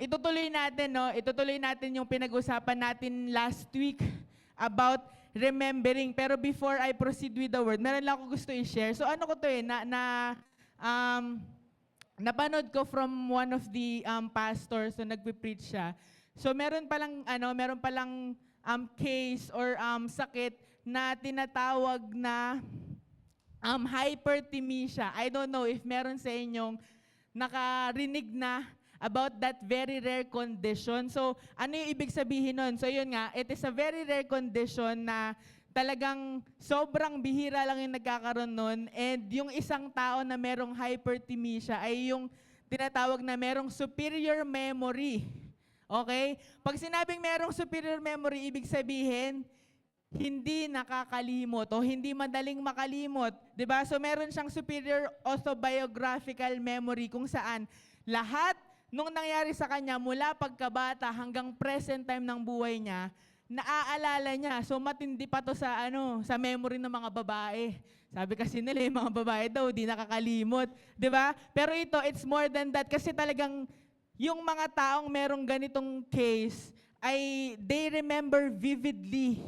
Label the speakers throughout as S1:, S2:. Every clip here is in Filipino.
S1: itutuloy natin, no? Itutuloy natin yung pinag-usapan natin last week about remembering. Pero before I proceed with the word, meron lang ako gusto i-share. So ano ko to um, napanood ko from one of the pastors na nagpe-preach siya. So meron palang case or sakit na tinatawag na hyperthymesia. I don't know if meron sa inyong nakarinig na about that very rare condition. So, ano yung ibig sabihin nun? So, yun nga, it is a very rare condition na talagang sobrang bihira lang yung nagkakaroon nun. And yung isang tao na merong hyperthymesia ay yung tinatawag na merong superior memory. Okay? Pag sinabing merong superior memory, ibig sabihin, hindi nakakalimot o hindi madaling makalimot. 'Di ba? So meron siyang superior autobiographical memory kung saan lahat nung nangyari sa kanya mula pagkabata hanggang present time ng buhay niya, naaalala niya. So matindi pa to sa sa memory ng mga babae. Sabi kasi nila yung mga babae daw di nakakalimot, 'di ba? Pero ito, it's more than that kasi talagang yung mga taong merong ganitong case ay they remember vividly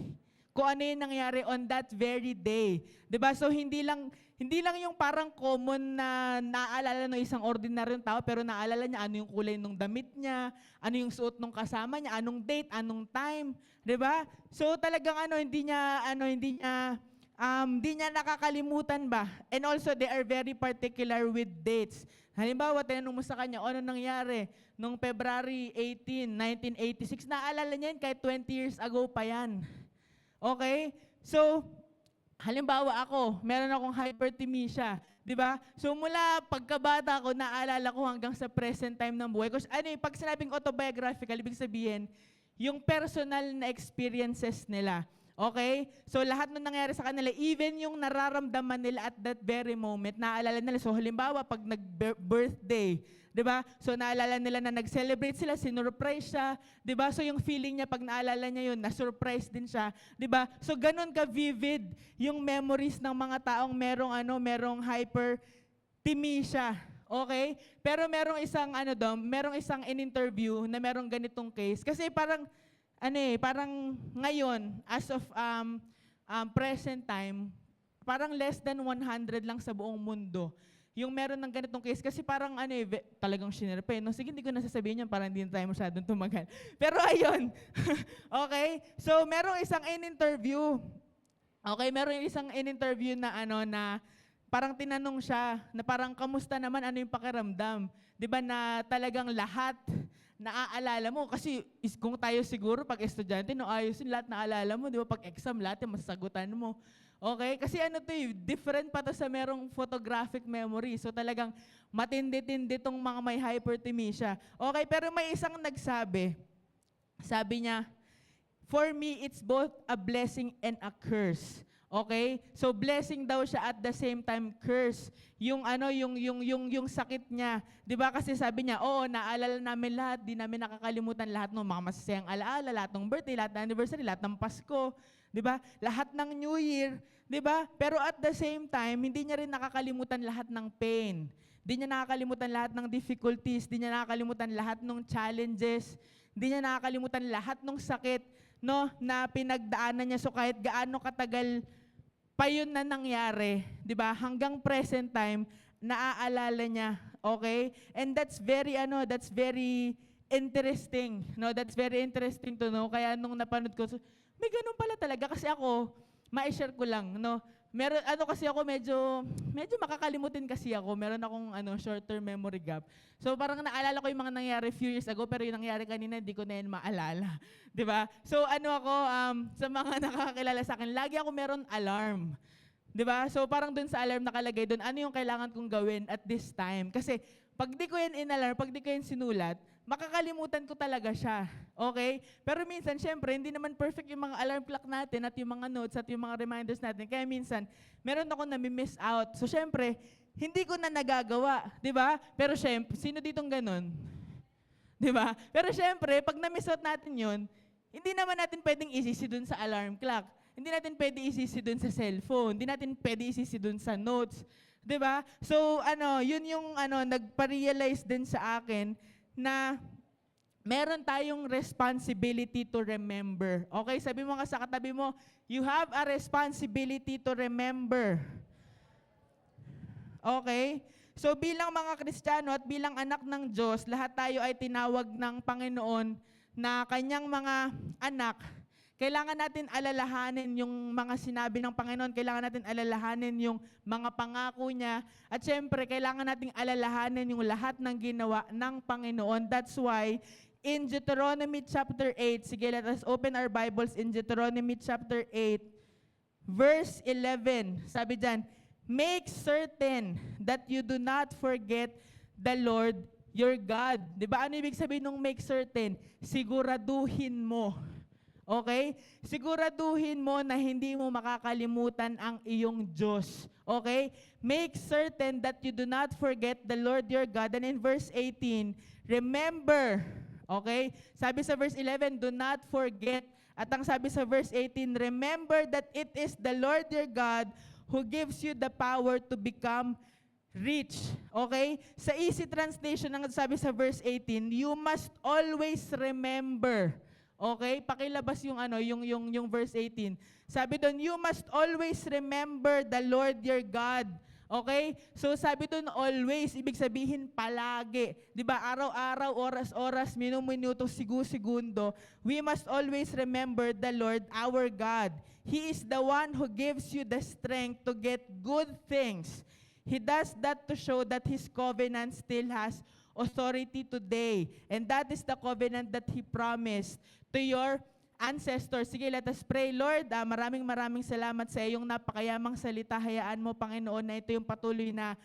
S1: kung ano yung nangyari on that very day. 'Di ba? So hindi lang yung parang common na naaalala ng isang ordinaryong tao pero naaalala niya ano yung kulay ng damit niya, ano yung suot ng kasama niya, anong date, anong time, 'di ba? So talagang hindi niya nakakalimutan ba? And also they are very particular with dates. Halimbawa, tinanong mo sa kanya, ano nangyari nung February 18, 1986, naaalala niya yun kahit 20 years ago pa yan. Okay? So, halimbawa ako, meron akong hyperthymesia, 'di ba? So mula pagkabata ko, naalala ko hanggang sa present time ng buhay ko. Pag sinabing autobiographical, ibig sabihin, yung personal na experiences nila. Okay? So lahat ng nangyari sa kanila, even yung nararamdaman nila at that very moment, naalala nila. So halimbawa, pag nag-birthday, 'di ba? So naalala nila na nag-celebrate sila, sinurprise siya, 'di ba? So yung feeling niya pag naalala niya 'yun, na-surprise din siya, 'di ba? So ganun ka vivid yung memories ng mga taong merong hyperthymesia. Okay? Pero merong isang in-interview na merong ganitong case kasi parang ngayon as of present time, parang less than 100 lang sa buong mundo yung meron ng ganitong case kasi parang talagang shinare no? Sige, hindi ko nasasabihin yan para hindi na tayo masyadong tumagal. Pero ayun, okay? So, merong isang in-interview. Okay, merong isang in-interview na na parang tinanong siya na parang kamusta naman, ano yung pakiramdam? 'Di ba na talagang lahat naaalala mo kasi kung tayo siguro pag estudyante no ayos yung lahat naalala mo, 'di ba? Pag exam lahat yung masasagutan mo. Okay? Kasi different pa to sa merong photographic memory. So talagang matindi-tindi tong mga may hyperthymesia. Okay, pero may isang nagsabi. Sabi niya, "For me, it's both a blessing and a curse." Okay? So blessing daw siya at the same time curse. Yung yung sakit niya. 'Di ba kasi sabi niya, "Oo, naalala namin lahat, di namin nakakalimutan lahat ng mga masasayang alaala, lahat ng birthday, lahat ng anniversary, lahat ng Pasko." 'Di ba? Lahat ng New Year, 'di ba? Pero at the same time, hindi niya rin nakakalimutan lahat ng pain. Hindi niya nakakalimutan lahat ng difficulties, hindi niya nakakalimutan lahat ng challenges, hindi niya nakakalimutan lahat ng sakit, no, na pinagdaanan niya. So kahit gaano katagal pa yun na nangyari, 'di ba? Hanggang present time, naaalala niya. Okay? And that's very interesting, no? That's very interesting to know. Kaya nung napanood ko, may ganun pala talaga kasi ako, ma-share ko lang, no? Meron kasi ako medyo makakalimutin kasi ako. Meron akong short-term memory gap. So parang naalala ko yung mga nangyari few years ago pero yung nangyari kanina hindi ko na yun maalala, 'di ba? So sa mga nakakakilala sa akin, lagi ako meron alarm. 'Di ba? So parang dun sa alarm nakalagay dun, ano yung kailangan kong gawin at this time? Kasi pag di ko yan in-alarm, pag di ko yan sinulat, makakalimutan ko talaga siya. Okay? Pero minsan, syempre, hindi naman perfect yung mga alarm clock natin at yung mga notes at yung mga reminders natin. Kaya minsan, meron ako nami-miss out. So syempre, hindi ko na nagagawa. 'Di ba? Pero syempre, sino ditong ganun? 'Di ba? Pero syempre, pag na-miss out natin yun, hindi naman natin pwedeng isisi dun sa alarm clock. Hindi natin pwede isisi dun sa cellphone. Hindi natin pwede isisi dun sa notes. 'Di ba? So, yun yung nagpa-realize din sa akin na meron tayong responsibility to remember. Okay, sabi mo nga sa katabi mo, you have a responsibility to remember. Okay? So bilang mga Kristiyano at bilang anak ng Diyos, lahat tayo ay tinawag ng Panginoon na kanyang mga anak. Kailangan natin alalahanin yung mga sinabi ng Panginoon. Kailangan natin alalahanin yung mga pangako niya. At syempre, kailangan natin alalahanin yung lahat ng ginawa ng Panginoon. That's why, in Deuteronomy chapter 8, sige, let us open our Bibles in Deuteronomy chapter 8, verse 11. Sabi dyan, make certain that you do not forget the Lord your God. Diba? Ano ibig sabihin ng make certain? Siguraduhin mo. Okay? Siguraduhin mo na hindi mo makakalimutan ang iyong Diyos. Okay? Make certain that you do not forget the Lord your God. And in verse 18, remember. Okay? Sabi sa verse 11, do not forget. At ang sabi sa verse 18, remember that it is the Lord your God who gives you the power to become rich. Okay? Sa easy translation, ang sabi sa verse 18, you must always remember. Okay? Pakilabas yung verse 18. Sabi doon, you must always remember the Lord your God. Okay? So sabi doon, always, ibig sabihin palagi. 'Di ba? Araw-araw, oras-oras, minuto, segundo, we must always remember the Lord our God. He is the one who gives you the strength to get good things. He does that to show that His covenant still has authority today. And that is the covenant that He promised to your ancestors. Sige, let us pray. Lord, maraming salamat sa iyong napakayamang salita. Hayaan mo, Panginoon, na ito yung patuloy na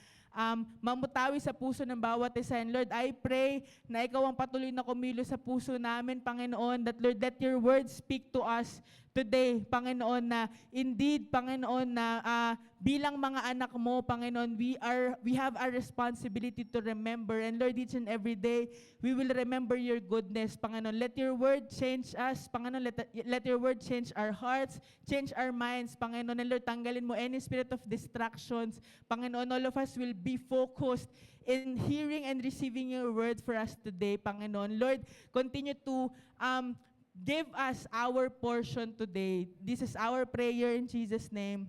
S1: mamutawi sa puso ng bawat isa. And Lord, I pray na ikaw ang patuloy na kumilos sa puso namin, Panginoon, that Lord, let your word speak to us today, Panginoon, na indeed, Panginoon, na bilang mga anak mo, Panginoon, we have a responsibility to remember. And Lord, each and every day, we will remember your goodness, Panginoon. Let your word change us, Panginoon. Let your word change our hearts, change our minds, Panginoon. And Lord, tanggalin mo any spirit of distractions. Panginoon, all of us will be focused in hearing and receiving your word for us today, Panginoon. Lord, continue to give us our portion today. This is our prayer in Jesus' name.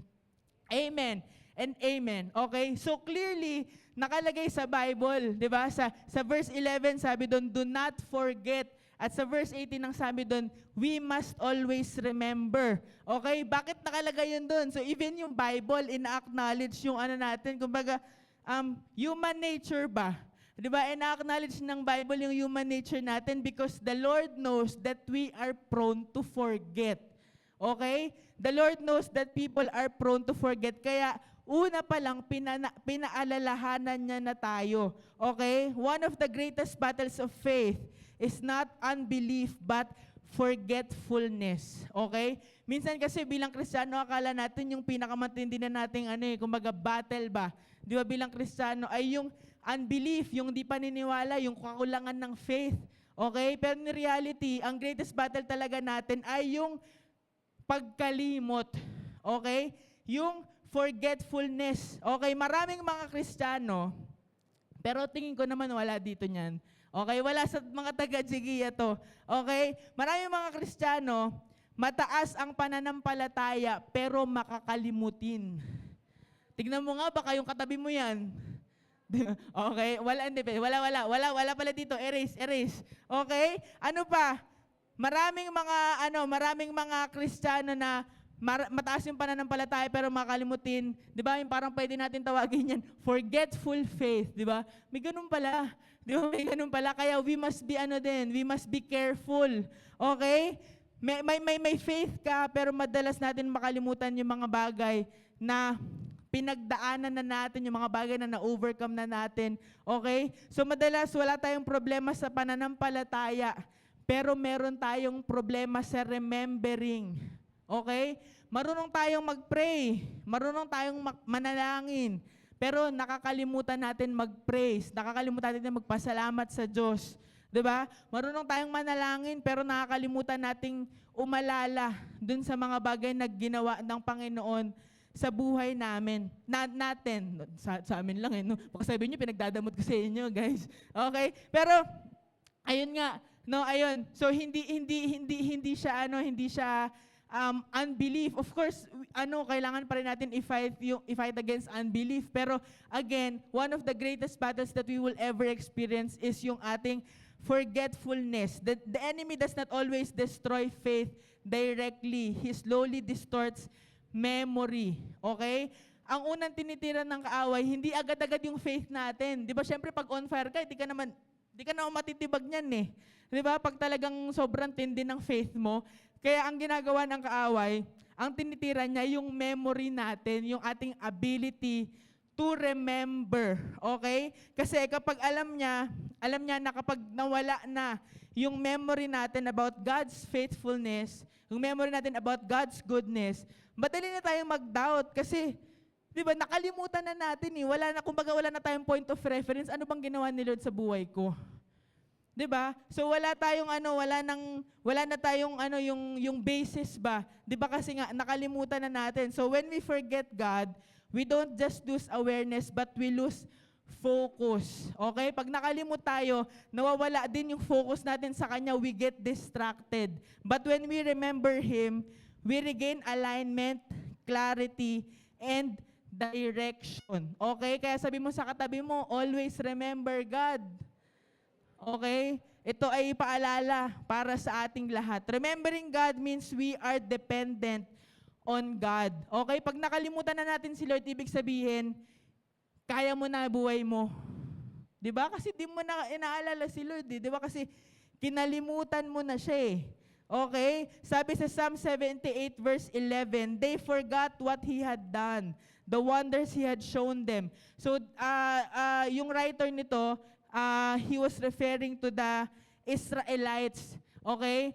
S1: Amen and amen. Okay? So clearly, nakalagay sa Bible, di ba? Sa verse 11, sabi doon, do not forget. At sa verse 18, ang sabi doon, we must always remember. Okay? Bakit nakalagay yun doon? So even yung Bible, ina-acknowledge yung natin, kumbaga, human nature ba? Di ba? Ina-acknowledge ng Bible yung human nature natin because the Lord knows that we are prone to forget. Okay? The Lord knows that people are prone to forget. Kaya, una pa lang, pinaalalahanan niya na tayo. Okay? One of the greatest battles of faith is not unbelief, but forgetfulness. Okay? Minsan kasi bilang Kristiyano, akala natin yung pinakamatindi na nating kumbaga battle ba? Di ba bilang Kristiyano ay yung unbelief, yung di paniniwala, yung kakulangan ng faith. Okay? Pero in reality, ang greatest battle talaga natin ay yung pagkalimot. Okay? Yung forgetfulness. Okay? Maraming mga Kristiyano, pero tingin ko naman wala dito niyan. Okay? Wala sa mga taga-Jigiya to. Okay? Maraming mga Kristiyano, mataas ang pananampalataya, pero makakalimutin. Tignan mo nga, baka yung katabi mo yan. Okay? Wala pala dito. Erase. Okay? Ano pa? Maraming mga Kristiyano na mataas yung pananampalataya pero makalimutin. 'Di ba? Yung parang pwede natin tawagin yan, forgetful faith, 'di ba? May ganun pala. 'Di ba? May ganun pala. Kaya we must be careful. Okay? May faith ka pero madalas natin makalimutan yung mga bagay na pinagdaanan na natin, yung mga bagay na na-overcome na natin. Okay? So madalas wala tayong problema sa pananampalataya, pero meron tayong problema sa remembering. Okay? Marunong tayong mag-pray, marunong tayong manalangin, pero nakakalimutan natin mag-praise, nakakalimutan natin magpasalamat sa Diyos. 'Di ba? Marunong tayong manalangin, pero nakakalimutan nating umalala dun sa mga bagay na ginawa ng Panginoon sa buhay namin, natin. Sa amin lang no? Baka sabihin nyo, pinagdadamot ko sa inyo, guys. Okay? Pero, ayun nga, No, ayun. So hindi siya hindi siya unbelief. Of course, kailangan pa rin natin i-fight against unbelief. Pero again, one of the greatest battles that we will ever experience is yung ating forgetfulness. The enemy does not always destroy faith directly. He slowly distorts memory. Okay? Ang unang tinitira ng kaaway, hindi agad-agad yung faith natin. Di ba, syempre, pag on fire ka, di ka naman matitibag niyan eh. Di ba? Pag talagang sobrang tindi ng faith mo, kaya ang ginagawa ng kaaway, ang tinitira niya yung memory natin, yung ating ability to remember. Okay? Kasi kapag alam niya na kapag nawala na yung memory natin about God's faithfulness, yung memory natin about God's goodness, madali na tayong mag-doubt kasi, di ba, nakalimutan na natin eh. Kumbaga wala na tayong point of reference. Ano bang ginawa ni Lord sa buhay ko? 'Di ba? So wala na tayong yung basis ba? 'Di ba kasi nga nakalimutan na natin. So when we forget God, we don't just lose awareness but we lose focus. Okay? Pag nakalimut tayo, nawawala din yung focus natin sa kanya, we get distracted. But when we remember him, we regain alignment, clarity, and direction. Okay? Kaya sabi mo sa katabi mo, always remember God. Okay? Ito ay paalala para sa ating lahat. Remembering God means we are dependent on God. Okay? Pag nakalimutan na natin si Lord, ibig sabihin, kaya mo na buhay mo. 'Di ba? Kasi di mo na inaalala si Lord, eh. 'Di ba? Kasi kinalimutan mo na siya eh. Okay? Sabi sa Psalm 78 verse 11, they forgot what He had done, the wonders He had shown them. So, yung writer nito, he was referring to the Israelites. Okay?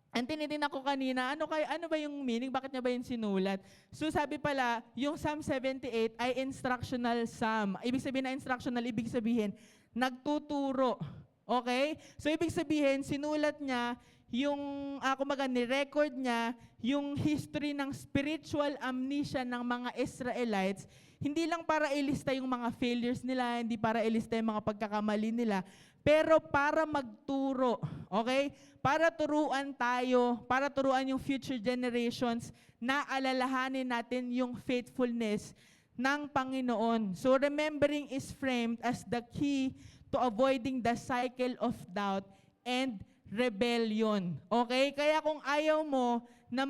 S1: And tinitingnan ko kanina, ano ba yung meaning? Bakit niya ba yung sinulat? So sabi pala, yung Psalm 78 ay instructional psalm. Ibig sabihin na instructional, ibig sabihin, nagtuturo. Okay? So ibig sabihin, sinulat niya yung, ni-record niya yung history ng spiritual amnesia ng mga Israelites, hindi lang para ilista yung mga failures nila, hindi para ilista yung mga pagkakamali nila, pero para magturo, okay? Para turuan tayo, para turuan yung future generations na alalahanin natin yung faithfulness ng Panginoon. So remembering is framed as the key to avoiding the cycle of doubt and rebellion. Okay? Kaya kung ayaw mo na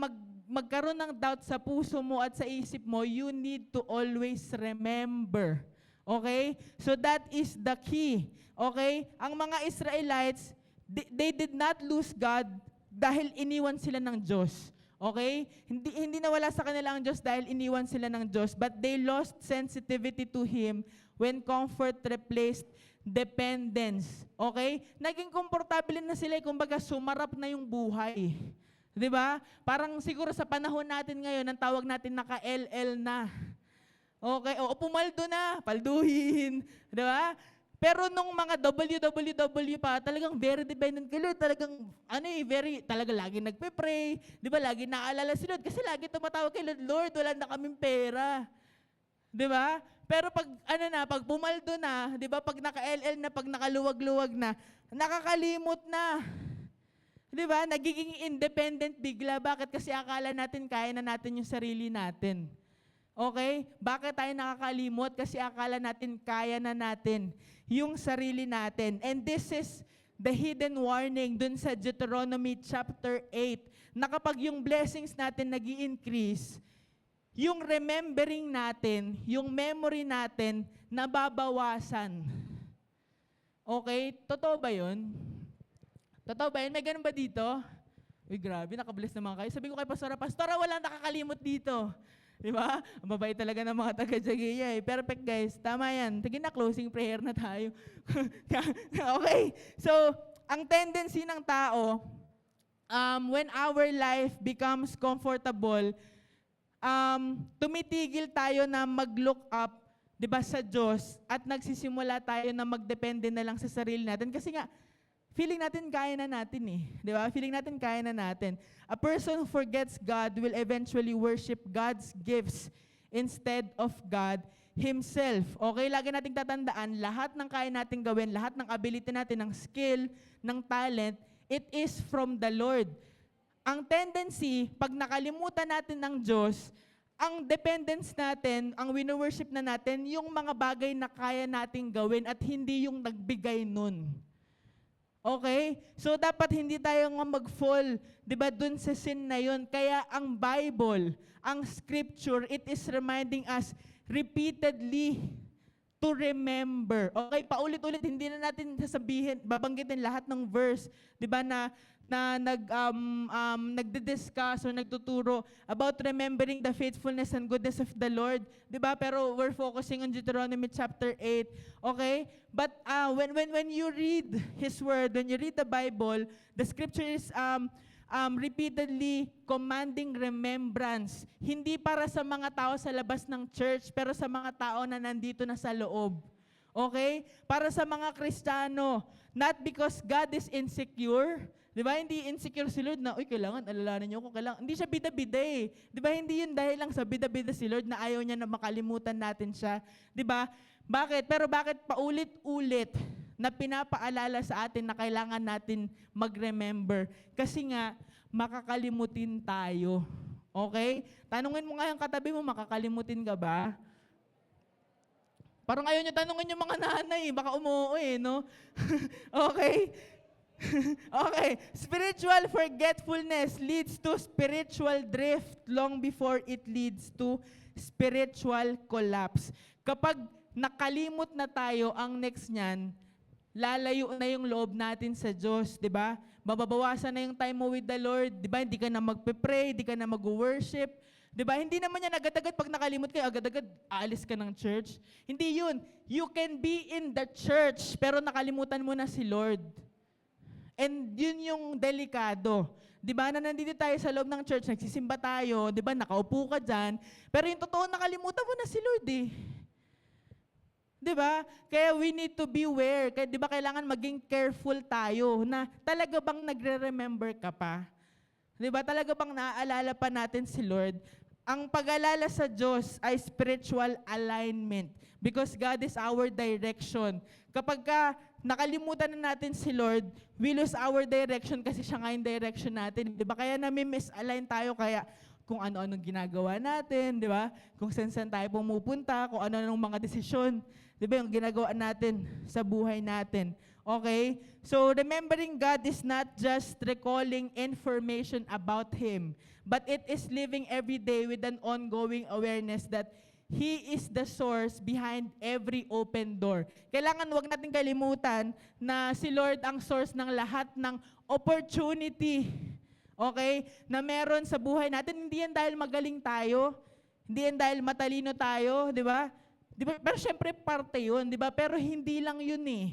S1: magkaroon ng doubt sa puso mo at sa isip mo, you need to always remember. Okay? So that is the key. Okay? Ang mga Israelites, they did not lose God dahil iniwan sila ng Diyos. Okay? Hindi nawala sa kanila ang Diyos dahil iniwan sila ng Diyos, but they lost sensitivity to Him when comfort replaced dependence. Okay? Naging komportable na sila, kumbaga sumarap na yung buhay. 'Di ba? Parang siguro sa panahon natin ngayon, ang tawag natin naka-LL na. Okay? O pumaldo na, palduhin. 'Di ba? Pero nung mga WWW pa, talagang very dependent kay Lord. Talagang, talaga lagi nagpe-pray. 'Di ba? Lagi naalala si Lord. Kasi lagi tumatawag kay Lord, Lord, wala na kaming pera. 'Di ba? Pero pag pumaldo na, 'di ba? Pag naka-LL na, pag nakaluwag-luwag na, nakakalimot na. 'Di ba? Nagiging independent bigla. Bakit? Kasi akala natin kaya na natin yung sarili natin. Okay? Bakit tayo nakakalimot? Kasi akala natin kaya na natin yung sarili natin. And this is the hidden warning dun sa Deuteronomy chapter 8, na kapag yung blessings natin nag-i-increase, yung remembering natin, yung memory natin, nababawasan. Okay? Totoo ba yun? Totoo ba yun? May ganun ba dito? Uy, grabe, nakabless naman kayo. Sabi ko kay Pastora, walang nakakalimot dito. Di ba? Ang babait talaga ng mga taga-Jagiya eh. Perfect guys, tama yan. Sige na, closing prayer na tayo. Okay, so, ang tendency ng tao, when our life becomes comfortable, tumitigil tayo na mag-look up, di ba, sa Diyos, at nagsisimula tayo na magdepende na lang sa sarili natin. Kasi nga, feeling natin kaya na natin eh. Di ba? Feeling natin kaya na natin. A person who forgets God will eventually worship God's gifts instead of God Himself. Okay? Lagi nating tatandaan, lahat ng kaya natin gawin, lahat ng ability natin, ng skill, ng talent, It is from the Lord. Ang tendency, pag nakalimutan natin ng Diyos, ang dependence natin, ang wino-worship na natin, yung mga bagay na kaya nating gawin at hindi yung nagbigay nun. Okay? So, dapat hindi tayo nga mag-fall, di ba, dun sa sin na yun. Kaya ang Bible, ang Scripture, it is reminding us repeatedly to remember. Okay, paulit-ulit, hindi na natin sasabihin, babanggitin lahat ng verse, di ba, na nagdi-discuss or nagtuturo about remembering the faithfulness and goodness of the Lord, 'di ba? Pero we're focusing on Deuteronomy chapter 8. Okay? But when you read his word, when you read the Bible, the scripture is repeatedly commanding remembrance. Hindi para sa mga tao sa labas ng church, pero sa mga tao na nandito na sa loob. Okay? Para sa mga Kristiyano, not because God is insecure. Di ba? Hindi insecure si Lord na, uy, kailangan, alalahanin niyo ako, kailangan. Hindi siya bida-bida eh. Di ba? Hindi yun dahil lang sa bida-bida si Lord na ayaw niya na makalimutan natin siya. Di ba? Bakit? Pero bakit paulit-ulit na pinapaalala sa atin na kailangan natin mag-remember? Kasi nga, makakalimutin tayo. Okay? Tanungin mo nga yung katabi mo, makakalimutin ka ba? Parang ayaw niyo tanungin yung mga nanay, baka umuwi, no? Okay? Okay, spiritual forgetfulness leads to spiritual drift long before it leads to spiritual collapse. Kapag nakalimot na tayo, ang next niyan, lalayo na yung loob natin sa Diyos, di ba? Mababawasan na yung time mo with the Lord, di ba? Hindi ka na magpe-pray, hindi ka na mag-worship, di ba? Hindi naman yan agad-agad pag nakalimot kayo, agad-agad aalis ka ng church. Hindi yun. You can be in the church, pero nakalimutan mo na si Lord. And yun yung delikado. Di ba, na nandito tayo sa loob ng church, nagsisimba tayo, di ba, nakaupo ka dyan, pero yung totoo, nakalimutan mo na si Lord eh. Di ba? Kaya we need to beware. Kaya di ba, kailangan maging careful tayo na talaga bang nagre-remember ka pa? Di ba, talaga bang naaalala pa natin si Lord? Ang pag-alala sa Diyos ay spiritual alignment because God is our direction. Kapag nakalimutan na natin si Lord, we lose our direction kasi siya nga yung direction natin. Di ba? Kaya nami-misalign tayo, kaya kung ano-anong ginagawa natin, di ba? Kung saan tayo pumupunta, kung ano-anong mga desisyon, di ba, yung ginagawa natin sa buhay natin. Okay? So, remembering God is not just recalling information about Him, but it is living every day with an ongoing awareness that He is the source behind every open door. Kailangan wag natin kalimutan na si Lord ang source ng lahat ng opportunity. Okay? Na meron sa buhay natin. Hindi yan dahil magaling tayo. Hindi yan dahil matalino tayo. Di ba? Pero syempre parte yun. Di ba? Pero hindi lang yun eh.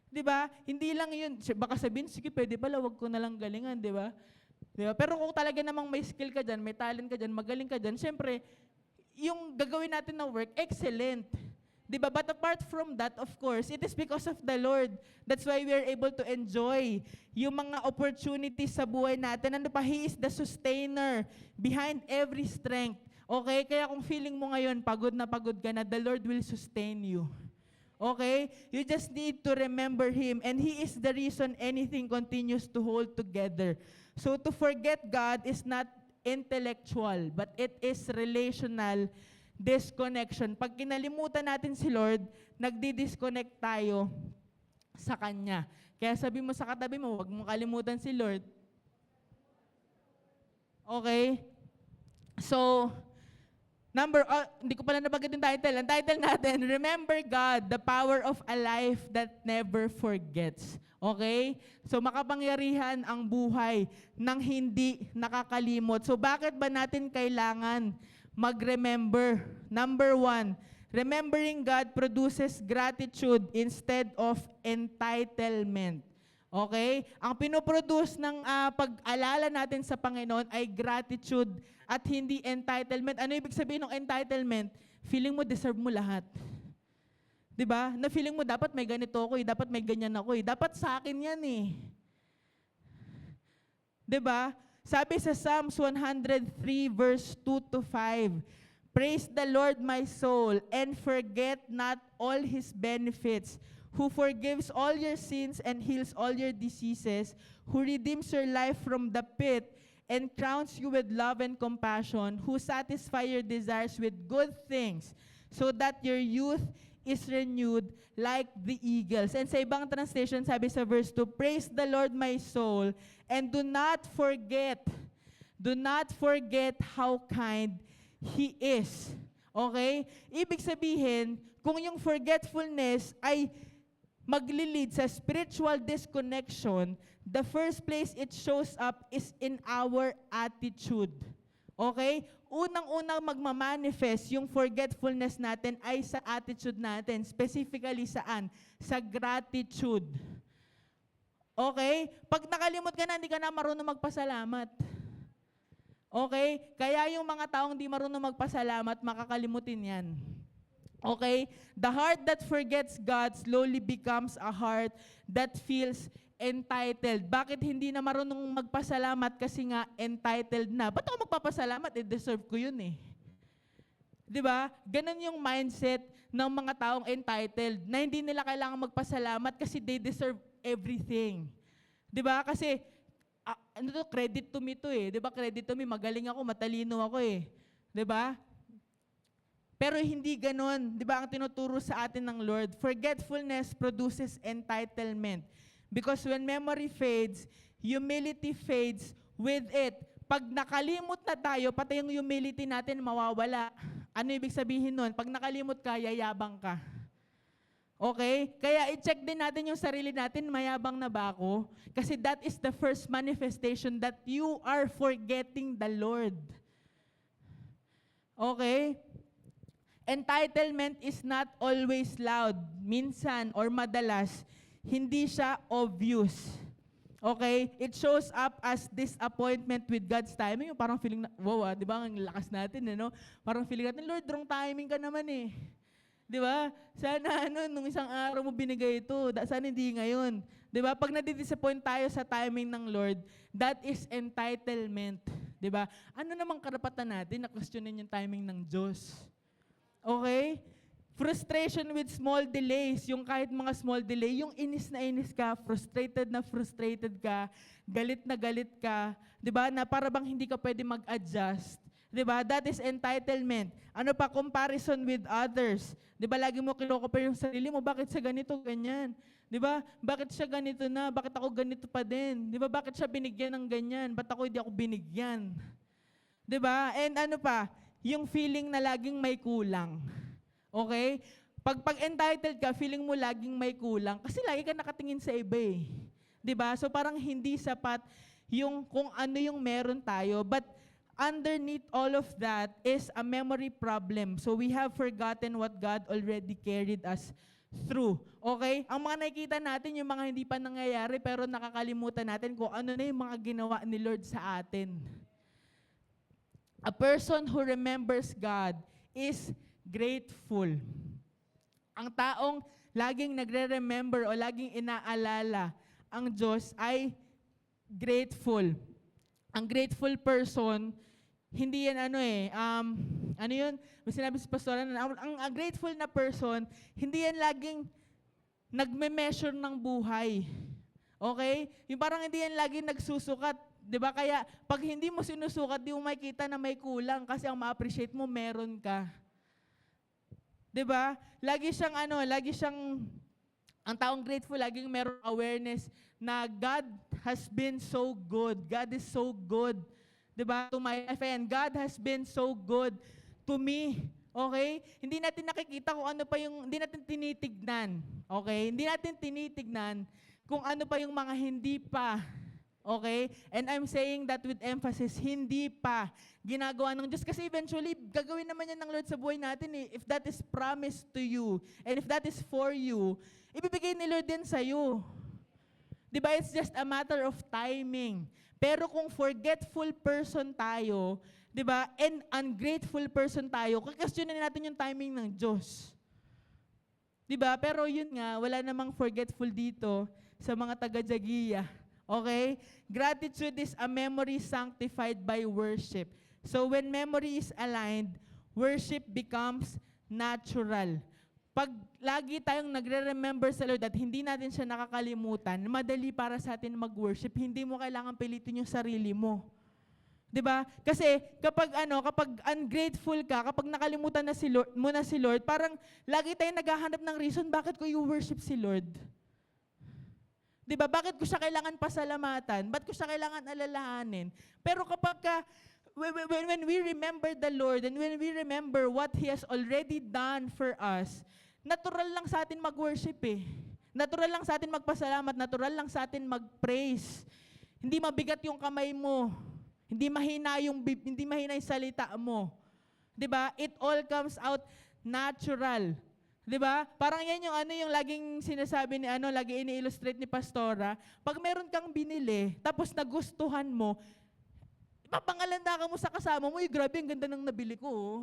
S1: Di ba? Hindi lang yun. Baka sabihin, sige, pwede pala, wag ko na lang galingan. Di ba? Diba? Pero kung talaga namang may skill ka dyan, may talent ka dyan, magaling ka dyan, syempre, yung gagawin natin na work, excellent. Diba? But apart from that, of course, it is because of the Lord. That's why we are able to enjoy yung mga opportunities sa buhay natin. Ano pa? He is the sustainer behind every strength. Okay? Kaya kung feeling mo ngayon, pagod ka na, the Lord will sustain you. Okay? You just need to remember Him, and He is the reason anything continues to hold together. So to forget God is not intellectual, but it is relational disconnection. Pag kinalimutan natin si Lord, nagdi-disconnect tayo sa Kanya. Kaya sabi mo sa katabi mo, huwag mong kalimutan si Lord. Okay? So, hindi ko pala nabanggit yung title. Ang title natin, Remember God, the Power of a Life That Never Forgets. Okay? So, makapangyarihan ang buhay ng hindi nakakalimot. So, bakit ba natin kailangan mag-remember? Number 1, remembering God produces gratitude instead of entitlement. Okay? Ang pinoproduce ng pag-alala natin sa Panginoon ay gratitude at hindi entitlement. Ano ibig sabihin ng entitlement? Feeling mo deserve mo lahat. Diba? Na feeling mo dapat may ganito ako dapat may ganyan ako dapat sa akin yan eh. Diba? Sabi sa Psalms 103 verse 2 to 5, Praise the Lord my soul and forget not all His benefits, who forgives all your sins and heals all your diseases, who redeems your life from the pit and crowns you with love and compassion, who satisfy your desires with good things, so that your youth is renewed like the eagles. And sa ibang translation, sabi sa verse 2, praise the Lord my soul, and do not forget how kind He is. Okay? Ibig sabihin, kung yung forgetfulness ay maglilid sa spiritual disconnection, the first place it shows up is in our attitude. Okay? Unang-unang magmamanifest yung forgetfulness natin ay sa attitude natin. Specifically saan? Sa gratitude. Okay? Pag nakalimot ka na, hindi ka na marunong magpasalamat. Okay? Kaya yung mga taong di marunong magpasalamat, makakalimutin yan. Okay? The heart that forgets God slowly becomes a heart that feels entitled. Bakit hindi na marunong magpasalamat? Kasi nga entitled na. Ba't ako magpapasalamat? Deserve ko yun eh. Diba? Ganun yung mindset ng mga taong entitled na hindi nila kailangan magpasalamat kasi they deserve everything. Diba? Kasi credit to me to eh. Diba? Credit to me, magaling ako, matalino ako eh. Diba? Pero hindi ganun. Diba? Ang tinuturo sa atin ng Lord, forgetfulness produces entitlement. Because when memory fades, humility fades with it. Pag nakalimot na tayo, pati yung humility natin mawawala. Ano ibig sabihin nun? Pag nakalimot ka, yayabang ka. Okay? Kaya i-check din natin yung sarili natin, mayabang na ba ako? Kasi that is the first manifestation that you are forgetting the Lord. Okay? Entitlement is not always loud. Minsan or madalas, hindi siya obvious. Okay? It shows up as disappointment with God's timing. Yung parang feeling na, wow, di ba? Ang lakas natin, no? Parang feeling natin, Lord, wrong timing ka naman eh. Di ba? Sana nung isang araw mo binigay ito, sana hindi ngayon. Di ba? Pag nadidisappoint tayo sa timing ng Lord, that is entitlement. Di ba? Ano namang karapatan natin na questionin yung timing ng Diyos? Okay? Frustration with small delays, yung kahit mga small delay, yung inis ka, frustrated ka, galit na galit ka, di ba, na para bang hindi ka pwede mag-adjust. Di ba? That is entitlement. Ano pa? Comparison with others. Di ba, lagi mo kino-compare yung sarili mo, bakit siya ganito, ganyan? Di ba? Bakit siya ganito na? Bakit ako ganito pa din? Di ba? Bakit siya binigyan ng ganyan? Ba't ako hindi ako binigyan? Di ba? And ano pa? Yung feeling na laging may kulang. Okay? Pag entitled ka, feeling mo laging may kulang. Kasi lagi ka nakatingin sa iba eh. Diba? So parang hindi sapat yung kung ano yung meron tayo. But underneath all of that is a memory problem. So we have forgotten what God already carried us through. Okay? Ang mga nakikita natin, yung mga hindi pa nangyayari, pero nakakalimutan natin kung ano na yung mga ginawa ni Lord sa atin. A person who remembers God is grateful. Ang taong laging nagre-remember o laging inaalala ang Diyos ay grateful. Ang grateful person, hindi yan ano yun? May sinabi si Pastor, ang grateful na person, hindi yan laging nagme-measure ng buhay. Okay? Yung parang hindi yan laging nagsusukat. Diba? Kaya pag hindi mo sinusukat, di mo makikita na may kulang kasi ang ma-appreciate mo, meron ka. 'Di ba? Lagi siyang ang taong grateful laging merong awareness na God has been so good. God is so good. 'Di ba? To my life, and God has been so good to me. Okay? Hindi natin nakikita kung ano pa yung hindi natin tinitignan. Okay? Hindi natin tinitignan kung ano pa yung mga hindi pa. Okay? And I'm saying that with emphasis, hindi pa ginagawa ng Diyos. Kasi eventually, gagawin naman yan ng Lord sa buhay natin eh. If that is promised to you, and if that is for you, ibibigay ni Lord din sa'yo. Diba? It's just a matter of timing. Pero kung forgetful person tayo, diba? And ungrateful person tayo, kakasyonin natin yung timing ng Diyos. Diba? Pero yun nga, wala namang forgetful dito sa mga taga-Jagiya. Okay? Gratitude is a memory sanctified by worship. So when memory is aligned, worship becomes natural. pag lagi tayong nagre-remember sa Lord at hindi natin siya nakakalimutan, madali para sa atin mag-worship. Hindi mo kailangan pilitin yung sarili mo. 'Di ba? Kasi kapag ungrateful ka, kapag nakalimutan na si Lord, parang lagi tayong naghahanap ng reason bakit ko i-worship si Lord. 'Di ba? Bakit ko siya kailangan pasalamatan? Bakit ko siya kailangan alalahanin? Pero when we remember the Lord and when we remember what He has already done for us, natural lang sa atin mag-worship eh. Natural lang sa atin magpasalamat, natural lang sa atin mag-praise. Hindi mabigat yung kamay mo. Hindi mahina yung salita mo. 'Di ba? It all comes out natural. 'Di ba? Parang yan yung laging sinasabi lagi ini-illustrate ni Pastora. Pag meron kang binili, tapos nagustuhan mo, papangalanda ka mo sa kasama mo, grabe, ang ganda ng nabili ko. Oh.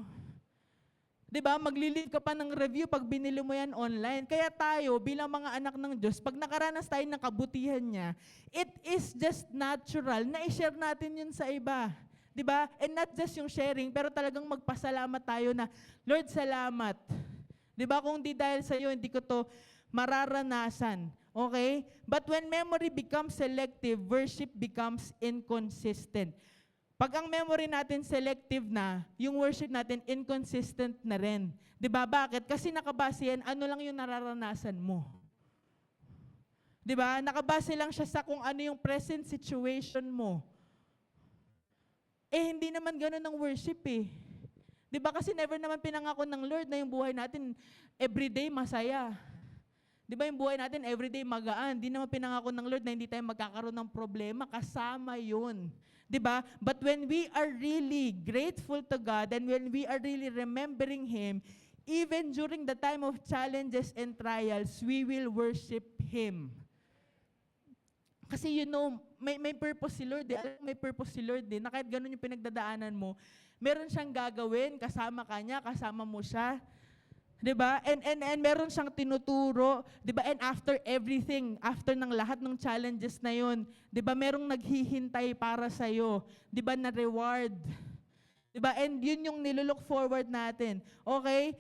S1: 'Di ba? Maglilid ka pa ng review pag binili mo yan online. Kaya tayo, bilang mga anak ng Diyos, pag nakaranas tayo ng kabutihan niya, it is just natural na i-share natin yun sa iba. 'Di ba? And not just yung sharing, pero talagang magpasalamat tayo na, Lord, salamat. 'Di ba? Kung di dahil sa iyo, hindi ko to mararanasan. Okay? But when memory becomes selective, worship becomes inconsistent. Pag ang memory natin selective na, yung worship natin inconsistent na rin. 'Di ba? Bakit? Kasi nakabase yan, ano lang yung nararanasan mo. 'Di ba? Nakabase lang siya sa kung ano yung present situation mo. Hindi naman ganoon ang worship eh. 'Di ba? Kasi never naman pinangako ng Lord na yung buhay natin everyday masaya. 'Di ba yung buhay natin everyday magaan? Hindi naman pinangako ng Lord na hindi tayo magkakaroon ng problema. Kasama yun. 'Di ba? But when we are really grateful to God and when we are really remembering Him, even during the time of challenges and trials, we will worship Him. Kasi may purpose si Lord. May purpose si Lord na kahit ganun yung pinagdadaanan mo, meron siyang gagawin, kasama ka niya, kasama mo siya. 'Di ba? And meron siyang tinuturo, 'di ba? And after everything, after ng lahat ng challenges na 'yon, 'di ba? Merong naghihintay para sa iyo, 'di ba? Na reward. 'Di ba? And 'yun yung nilook forward natin. Okay?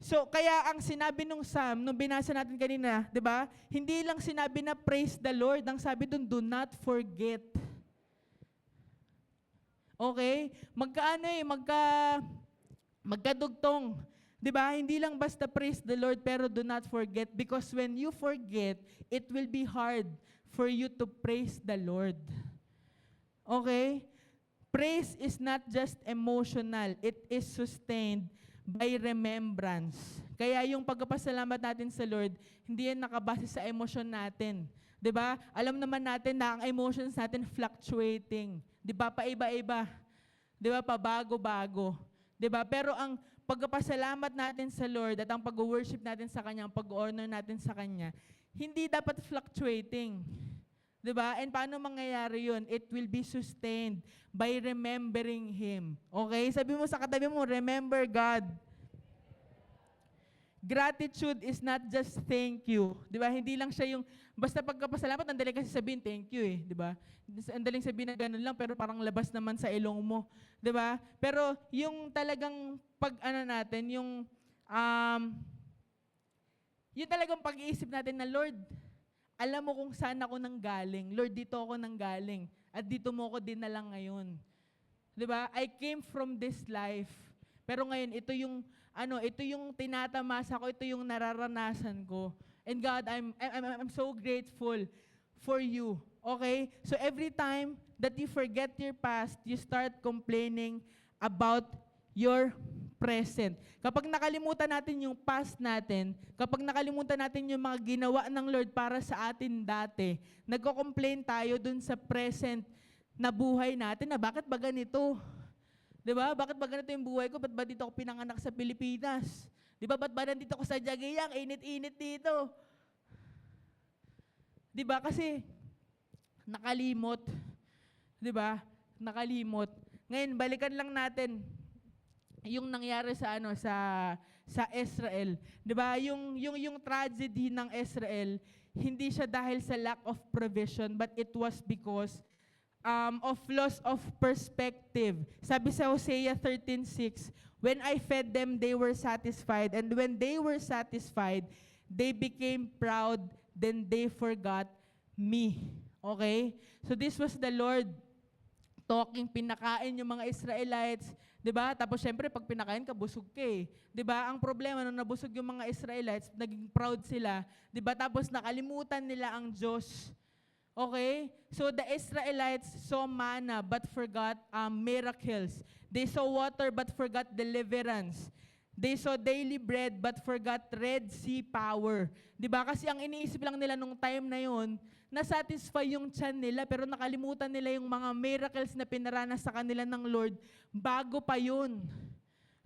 S1: So, kaya ang sinabi nung Psalm, nung binasa natin kanina, 'di ba? Hindi lang sinabi na praise the Lord, ang sabi doon, do not forget. Okay? Magkadugtong. 'Di ba? Hindi lang basta praise the Lord, pero do not forget, because when you forget, it will be hard for you to praise the Lord. Okay? Praise is not just emotional, it is sustained by remembrance. Kaya yung pagpapasalamat natin sa Lord, hindi yan nakabase sa emosyon natin. 'Di ba? Alam naman natin na ang emotions natin fluctuating. 'Di ba? Paiba-iba. 'Di ba? Pabago-bago. 'Di ba? Pero ang pagpapasalamat natin sa Lord at ang pag-worship natin sa Kanya, ang pag-honor natin sa Kanya, hindi dapat fluctuating. 'Di ba? And paano mangyayari yun? It will be sustained by remembering Him. Okay? Sabi mo sa katabi mo, remember God. Gratitude is not just thank you. 'Di ba? Hindi lang siya yung, basta pagkapasalamat, ang dali kasi sabihin thank you eh. 'Di ba? Ang daling sabihin na ganun lang, pero parang labas naman sa ilong mo. 'Di ba? Pero yung talagang natin, yung talagang pag-iisip natin na, Lord, alam mo kung saan ako nanggaling. Lord, dito ako nanggaling. At dito mo ako dinala ngayon. 'Di ba? I came from this life. Pero ngayon, ito yung tinatamasa ko, ito yung nararanasan ko. And God, I'm so grateful for you. Okay? So every time that you forget your past, you start complaining about your present. Kapag nakalimutan natin yung past natin, kapag nakalimutan natin yung mga ginawa ng Lord para sa atin dati, nagko-complain tayo dun sa present na buhay natin na bakit ba ganito? 'Di ba? Bakit ba ganito yung buhay ko? Ba't ba dito ako pinanganak sa Pilipinas? 'Di ba? Ba't ba nandito ako sa Jagayang? Init-init dito. 'Di ba? Kasi nakalimot. 'Di ba? Nakalimot. Ngayon, balikan lang natin yung nangyari sa Israel. 'Di ba? Yung tragedy ng Israel, hindi siya dahil sa lack of provision, but it was because of loss of perspective. Sabi sa Hosea 13:6, when I fed them, they were satisfied. And when they were satisfied, they became proud, then they forgot me. Okay? So this was the Lord talking, pinakain yung mga Israelites, 'di ba? Tapos syempre pag pinakain ka, busog ka eh. 'Di ba? Ang problema nung nabusog yung mga Israelites, naging proud sila, 'di ba? Tapos nakalimutan nila ang Diyos. Okay? So the Israelites saw manna but forgot miracles. They saw water but forgot deliverance. They saw daily bread but forgot Red Sea power. 'Di ba? Kasi ang iniisip lang nila nung time na 'yon, na-satisfy yung tiyan nila pero nakalimutan nila yung mga miracles na pinaranas sa kanila ng Lord bago pa 'yun.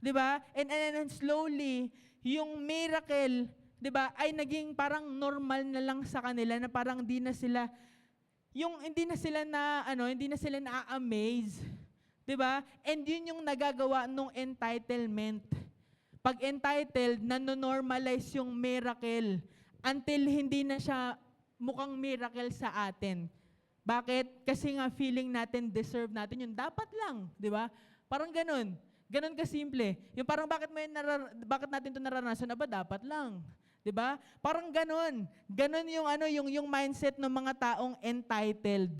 S1: 'Di ba? And slowly, yung miracle, 'di ba, ay naging parang normal na lang sa kanila, na parang hindi na sila na-amaze. 'Di ba? And yun yung nagagawa nung entitlement. Pag entitled, nano-normalize yung miracle until hindi na siya mukhang miracle sa atin. Bakit? Kasi nga feeling natin, deserve natin yun. Dapat lang, di ba? Parang ganun. Ganun kasimple. Yung parang bakit natin ito naranasan? Aba, dapat lang. Di ba? Parang ganun. Ganun yung mindset ng mga taong entitled.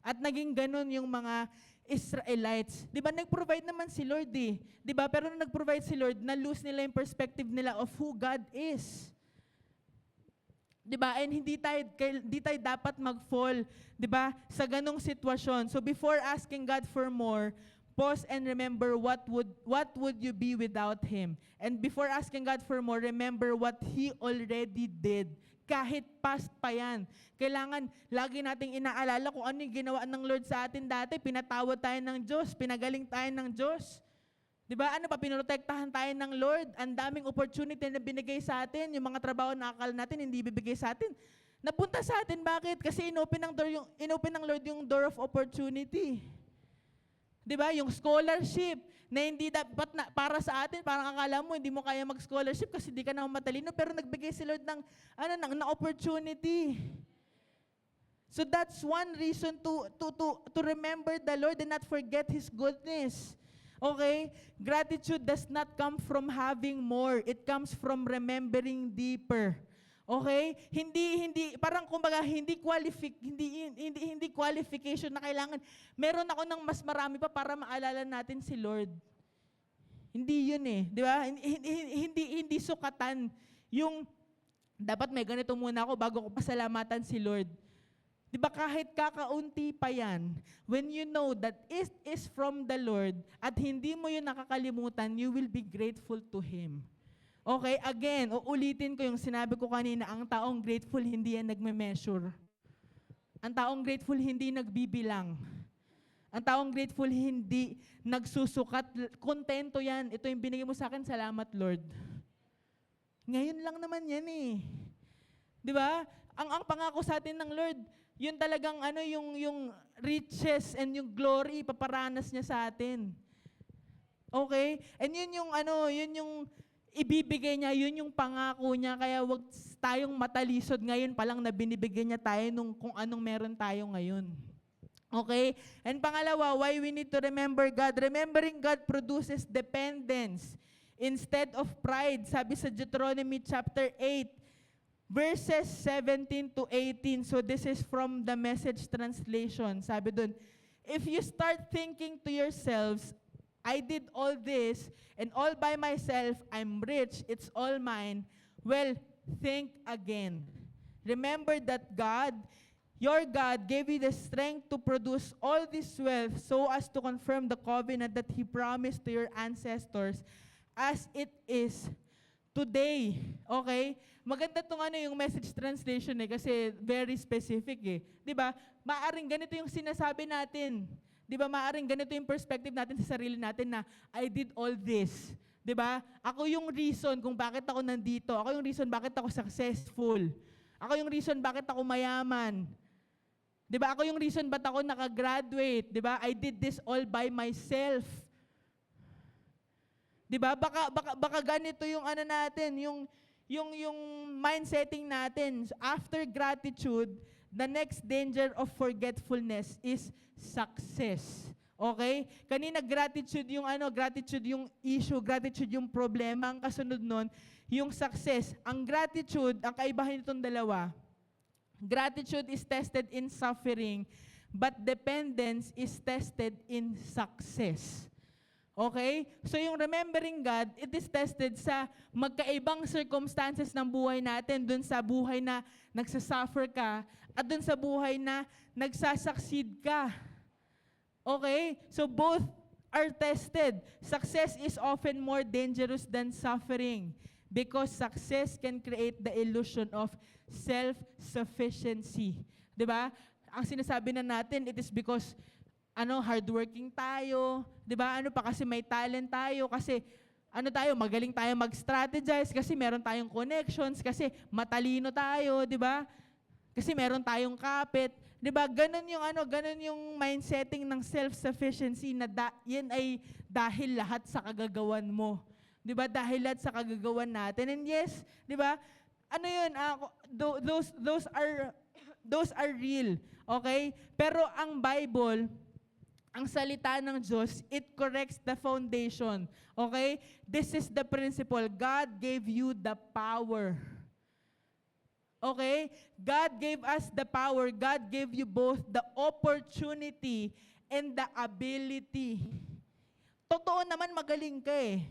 S1: At naging ganun yung mga Israelites. Di ba, nag-provide naman si Lord eh. Di ba, pero nung nag-provide si Lord, na-lose nila yung perspective nila of who God is. Di ba, and hindi tayo dapat mag-fall, di ba, sa ganong sitwasyon. So before asking God for more, pause and remember what would you be without Him. And before asking God for more, remember what He already did. Kahit past pa yan. Kailangan lagi nating inaalala kung ano yung ginawa ng Lord sa atin dati. Pinatawad tayo ng Diyos, pinagaling tayo ng Diyos. Di ba? Ano pa, pinoprotektahan tayo ng Lord. Ang daming opportunity na binigay sa atin. Yung mga trabaho na akala natin hindi bibigay sa atin. Napunta sa atin, bakit? Kasi inopen ng Lord yung door of opportunity. Di ba? Yung scholarship na hindi dapat na, para sa atin, parang akala mo hindi mo kaya mag-scholarship kasi di ka naman matalino, pero nagbigay si Lord ng opportunity. So that's one reason to remember the Lord and not forget His goodness. Okay? Gratitude does not come from having more. It comes from remembering deeper. Okay? Hindi parang kumbaga hindi qualification na kailangan meron ako ng mas marami pa para maalala natin si Lord. Hindi 'yun eh, 'di ba? Hindi sukatan yung dapat may ganito muna ako bago ko pasalamatan si Lord. 'Di ba, kahit kakaunti pa 'yan, when you know that it is from the Lord at hindi mo 'yun nakakalimutan, you will be grateful to Him. Okay, again, uulitin ko yung sinabi ko kanina, ang taong grateful hindi yan nagme-measure. Ang taong grateful hindi nagbibilang. Ang taong grateful hindi nagsusukat. Kontento yan. Ito yung binigay mo sa akin, salamat Lord. Ngayon lang naman yan eh. Di ba? Ang pangako sa atin ng Lord, yun talagang yung riches and yung glory, paparanas niya sa atin. Okay? And yun yung ibibigay niya, yun yung pangako niya, kaya wag tayong matalisod ngayon palang na binibigay niya tayo kung anong meron tayo ngayon. Okay? And pangalawa, why we need to remember God. Remembering God produces dependence instead of pride. Sabi sa Deuteronomy chapter 8, verses 17 to 18. So this is from the Message translation. Sabi dun, if you start thinking to yourselves, I did all this, and all by myself, I'm rich, it's all mine. Well, think again. Remember that God, your God, gave you the strength to produce all this wealth so as to confirm the covenant that He promised to your ancestors as it is today. Okay? Maganda itong yung Message translation kasi very specific eh. Diba? Maaring ganito yung sinasabi natin. Di ba, maaaring ganito yung perspective natin sa sarili natin na I did all this. Di ba? Ako yung reason kung bakit ako nandito. Ako yung reason bakit ako successful. Ako yung reason bakit ako mayaman. Di ba? Ako yung reason bakit ako nakagraduate. Di ba? I did this all by myself. Di ba? Baka ganito yung natin, yung mindsetting natin. After gratitude, the next danger of forgetfulness is success. Okay? Kanina gratitude yung issue, gratitude yung problema. Ang kasunod nun, yung success. Ang gratitude, ang kaibahan nitong dalawa, gratitude is tested in suffering, but dependence is tested in success. Okay? So yung remembering God, it is tested sa magkaibang circumstances ng buhay natin, dun sa buhay na nagsasuffer ka, at dun sa buhay na nagsasucceed ka. Okay? So both are tested. Success is often more dangerous than suffering because success can create the illusion of self-sufficiency. 'Di ba? Ang sinasabi na natin, it is because hardworking tayo, 'di ba? Kasi may talent tayo, kasi magaling tayo mag-strategize, kasi meron tayong connections, kasi matalino tayo, 'di ba? Kasi meron tayong kapit. 'Di ba? Ganun yung mindsetting ng self-sufficiency na yan ay dahil lahat sa kagagawan mo. 'Di ba? Dahil lahat sa kagagawan natin. And yes, 'di ba? Those are real. Okay? Pero ang Bible, ang salita ng Diyos, it corrects the foundation. Okay? This is the principle. God gave you the power. Okay? God gave us the power. God gave you both the opportunity and the ability. Totoo naman magaling ka eh.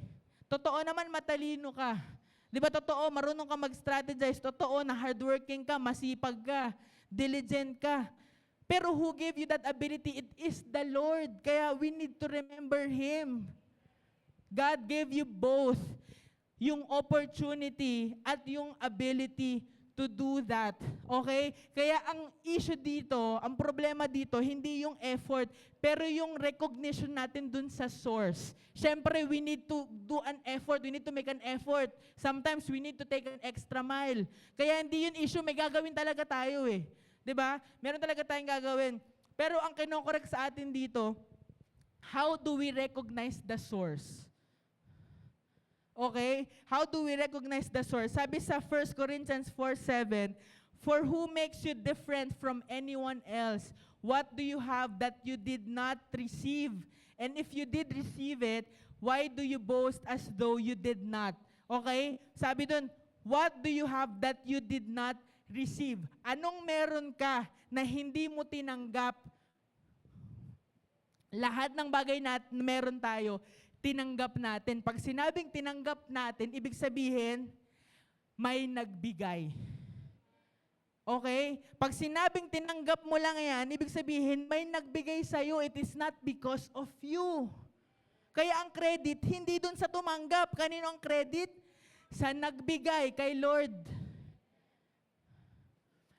S1: Totoo naman matalino ka. Di ba totoo, marunong ka mag-strategize. Totoo na hardworking ka, masipag ka, diligent ka. Pero who gave you that ability? It is the Lord. Kaya we need to remember Him. God gave you both. Yung opportunity at yung ability to do that. Okay? Kaya ang issue dito, ang problema dito, hindi yung effort, pero yung recognition natin dun sa source. Siyempre, we need to do an effort. We need to make an effort. Sometimes, we need to take an extra mile. Kaya hindi yun issue, may gagawin talaga tayo eh. 'Di ba? Meron talaga tayong gagawin. Pero ang kinokorek sa atin dito, how do we recognize the source? Okay? How do we recognize the source? Sabi sa 1 Corinthians 4:7, "For who makes you different from anyone else? What do you have that you did not receive? And if you did receive it, why do you boast as though you did not?" Okay? Sabi dun, what do you have that you did not receive? Anong meron ka na hindi mo tinanggap? Lahat ng bagay na meron tayo, tinanggap natin. Pag sinabing tinanggap natin, ibig sabihin, may nagbigay. Okay? Pag sinabing tinanggap mo lang yan, ibig sabihin, may nagbigay sa'yo. It is not because of you. Kaya ang credit, hindi dun sa tumanggap. Kanino ang credit? Sa nagbigay, kay Lord.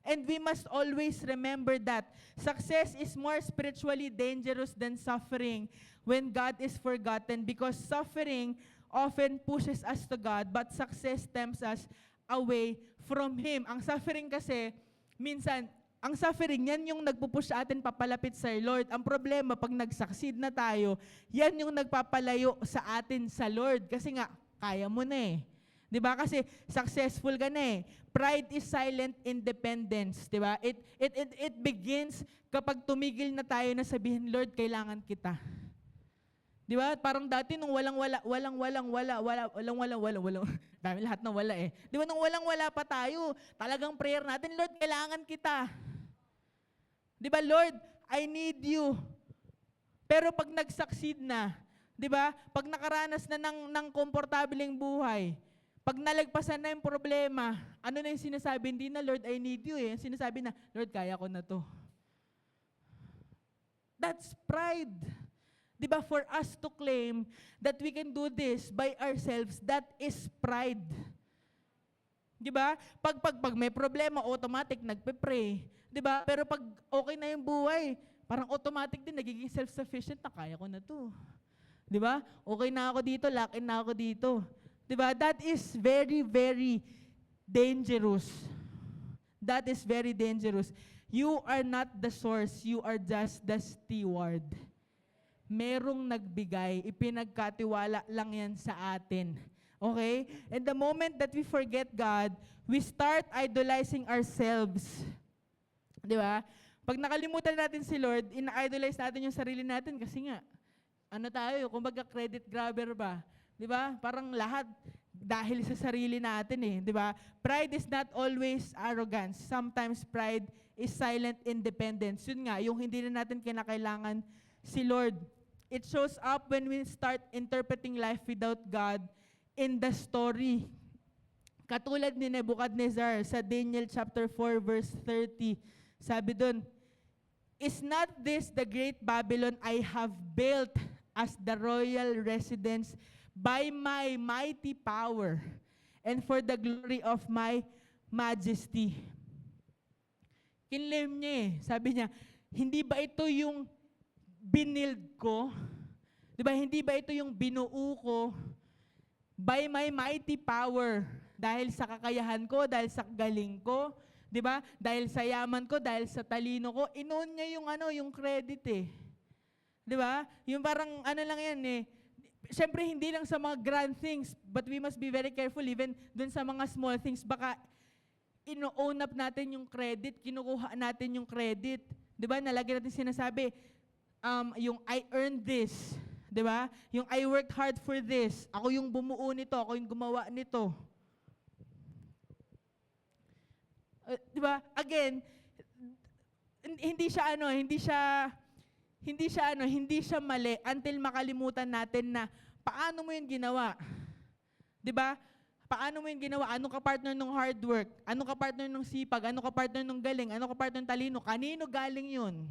S1: And we must always remember that success is more spiritually dangerous than suffering when God is forgotten, because suffering often pushes us to God, but success tempts us away from Him. Ang suffering kasi, minsan, ang suffering, yan yung nagpupush sa atin papalapit sa Lord. Ang problema, pag nag-succeed na tayo, yan yung nagpapalayo sa atin sa Lord. Kasi nga, kaya mo na eh. 'Di ba? Kasi successful ka na eh. Pride is silent independence, 'di ba? It begins kapag tumigil na tayo na sabihin, Lord, kailangan kita. 'Di ba? Parang dati nung walang. Dami lahat ng wala eh. 'Di ba nung walang-wala pa tayo, talagang prayer natin, Lord, kailangan kita. 'Di ba, Lord, I need you. Pero pag nag-succeed na, 'di ba? Pag nakaranas na ng komportableng buhay, pag nalagpasan na yung problema, ano na yung sinasabi? Hindi na, Lord, I need you eh. Sinasabi na, Lord, kaya ko na to. That's pride. Diba, for us to claim that we can do this by ourselves, that is pride. Diba? Pag may problema, automatic, nagpe-pray. Diba? Pero pag okay na yung buhay, parang automatic din, nagiging self-sufficient na, kaya ko na to. Diba? Okay na ako dito, lock in na ako dito. Diba? That is very, very dangerous. That is very dangerous. You are not the source. You are just the steward. Merong nagbigay. Ipinagkatiwala lang yan sa atin. Okay? And the moment that we forget God, we start idolizing ourselves. Di ba? Pag nakalimutan natin si Lord, ina-idolize natin yung sarili natin kasi nga, ano tayo, kumbaga credit grabber ba? Di ba? Parang lahat dahil sa sarili natin eh. Di ba? Pride is not always arrogance. Sometimes pride is silent independence. Yun nga, yung hindi na natin kinakailangan si Lord. It shows up when we start interpreting life without God in the story. Katulad ni Nebuchadnezzar sa Daniel chapter 4 verse 30. Sabi doon, "Is not this the great Babylon I have built as the royal residence by my mighty power and for the glory of my majesty?" Kinlaim niya eh. Sabi niya, hindi ba ito yung binild ko? Di ba, hindi ba ito yung binuo ko by my mighty power? Dahil sa kakayahan ko, dahil sa galing ko, di ba? Dahil sa yaman ko, dahil sa talino ko, inoon niya yung credit eh. Di ba? Yung parang ano lang yan eh. Siyempre, hindi lang sa mga grand things, but we must be very careful even dun sa mga small things. Baka ino-own up natin yung credit, kinukuha natin yung credit. Di ba? Nalagi natin sinasabi, yung I earned this. Di ba? Yung I worked hard for this. Ako yung bumuo nito, ako yung gumawa nito. Di ba? Again, hindi siya mali until makalimutan natin na paano mo yun ginawa. Di ba? Paano mo yun ginawa? Ano ka partner ng hard work? Ano ka partner ng sipag? Ano ka partner ng galing? Ano ka partner ng talino? Kanino galing yun?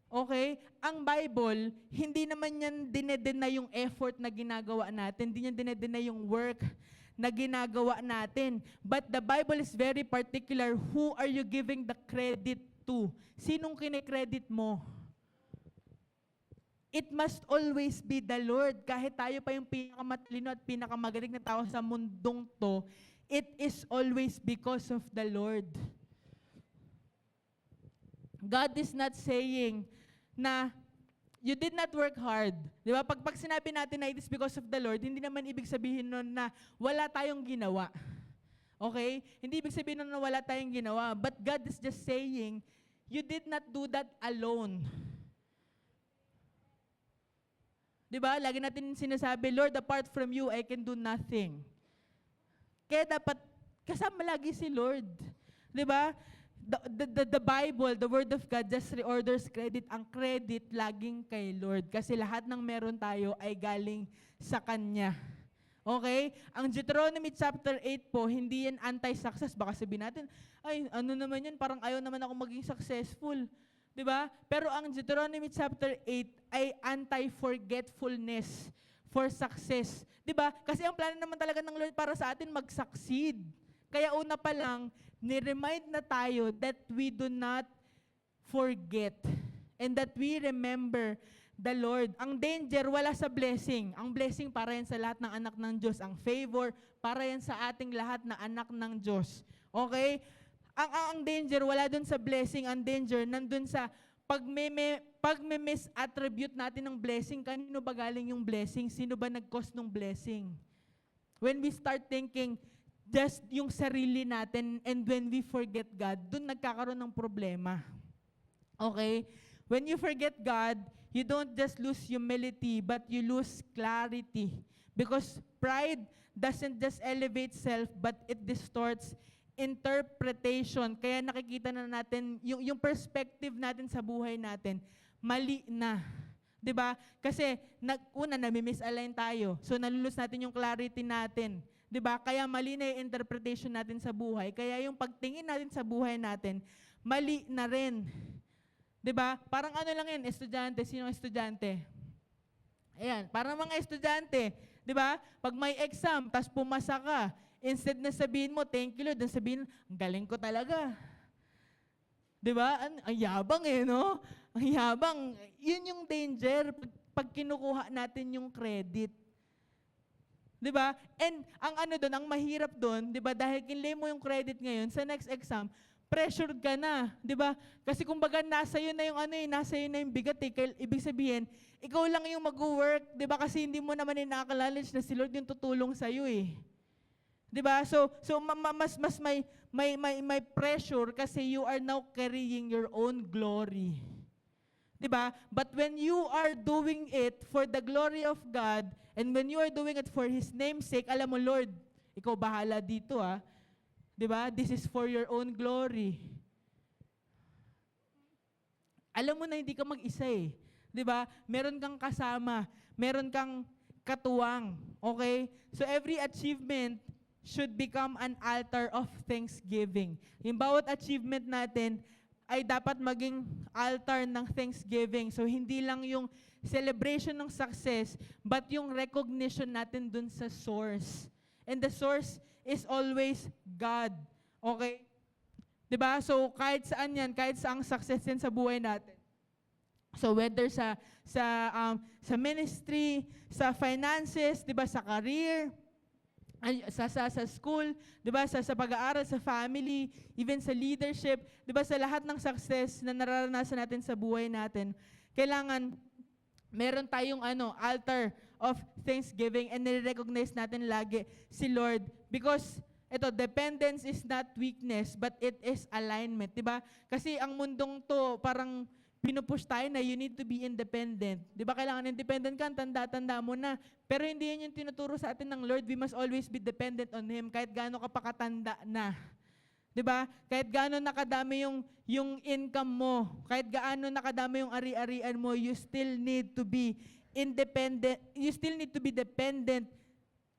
S1: Okay? Ang Bible, hindi naman yan dinedeny yung effort na ginagawa natin. Hindi yan dinedeny yung work na ginagawa natin. But the Bible is very particular. Who are you giving the credit to? Sinong kinikredit mo? It must always be the Lord. Kahit tayo pa yung pinakamatalino at pinakamagaling na tao sa mundong to, it is always because of the Lord. God is not saying na you did not work hard. Di ba? Pag sinabi natin na it is because of the Lord, hindi naman ibig sabihin nun na wala tayong ginawa. Okay? Hindi ibig sabihin nun na wala tayong ginawa. But God is just saying, you did not do that alone. Di ba? Lagi natin sinasabi, Lord, apart from you, I can do nothing. Kaya dapat kasama lagi si Lord. Di ba? The Bible, the Word of God, just reorders credit. Ang credit laging kay Lord. Kasi lahat ng meron tayo ay galing sa Kanya. Okay? Ang Deuteronomy chapter 8 po, hindi yan anti-success. Baka sabihin natin, ay, ano naman yan, parang ayaw naman ako maging successful. Diba? Pero ang Deuteronomy chapter 8 ay anti-forgetfulness for success. Diba? Kasi ang plano naman talaga ng Lord para sa atin mag-succeed. Kaya una pa lang, ni-remind na tayo that we do not forget and that we remember the Lord. Ang danger, wala sa blessing. Ang blessing para yan sa lahat ng anak ng Diyos. Ang favor, para yan sa ating lahat na anak ng Diyos. Okay? Ang danger, wala dun sa blessing. Ang danger, nandun sa pag may misattribute natin ng blessing, kanino ba galing yung blessing? Sino ba nag-cause ng blessing? When we start thinking just yung sarili natin and when we forget God, dun nagkakaroon ng problema. Okay? When you forget God, you don't just lose humility, but you lose clarity. Because pride doesn't just elevate self, but it distorts interpretation. Kaya nakikita na natin, yung perspective natin sa buhay natin, mali na. 'Di ba? Kasi, nami-misalign tayo. So, nalulus natin yung clarity natin. 'Di ba? Kaya mali na yung interpretation natin sa buhay. Kaya yung pagtingin natin sa buhay natin, mali na rin. 'Di ba? Parang ano lang yan, estudyante. Sino estudyante? Ayan, parang mga estudyante. 'Di ba? Pag may exam, tas pumasa ka, instead na sabihin mo, thank you Lord, sabihin, ang galing ko talaga. 'Di ba? Ang yabang no? Ang yabang. Yun yung danger pag kinukuha natin yung credit. 'Di ba? And ang ano doon, ang mahirap doon, 'di ba? Dahil kinlay mo yung credit ngayon, sa next exam, pressured ka na, 'di ba? Kasi kumbaga nasa iyo na yung nasa iyo na yung bigat Ibig sabihin, ikaw lang yung mag-work, 'di ba? Kasi hindi mo naman na si Lord yung tutulong sa iyo 'Di ba? So may pressure kasi you are now carrying your own glory. 'Di ba? But when you are doing it for the glory of God, and when you are doing it for His name's sake, alam mo, Lord, ikaw bahala dito 'Di ba? This is for your own glory. Alam mo na hindi ka mag-isa 'Di ba? Meron kang kasama, meron kang katuwang, okay? So every achievement should become an altar of thanksgiving. Yung bawat achievement natin ay dapat maging altar ng thanksgiving. So hindi lang yung celebration ng success, but yung recognition natin dun sa source. And the source is always God. Okay? 'Di ba? So kahit saan yan, kahit saang success yan sa buhay natin. So whether sa ministry, sa finances, 'di ba, sa career, sa school, 'di ba, sa pag-aaral, sa family, even sa leadership, 'di ba, sa lahat ng success na nararanasan natin sa buhay natin, kailangan meron tayong altar of thanksgiving, and nire-recognize natin lagi si Lord, because dependence is not weakness, but it is alignment, 'di ba? Kasi ang mundong to parang pinupush tayo na you need to be independent. Di ba kailangan independent ka, tanda-tanda mo na. Pero hindi yan yung tinuturo sa atin ng Lord. We must always be dependent on Him kahit gaano ka pakatanda na. Di ba? Kahit gaano nakadami yung income mo, kahit gaano nakadami yung ari-arian mo, you still need to be independent. You still need to be dependent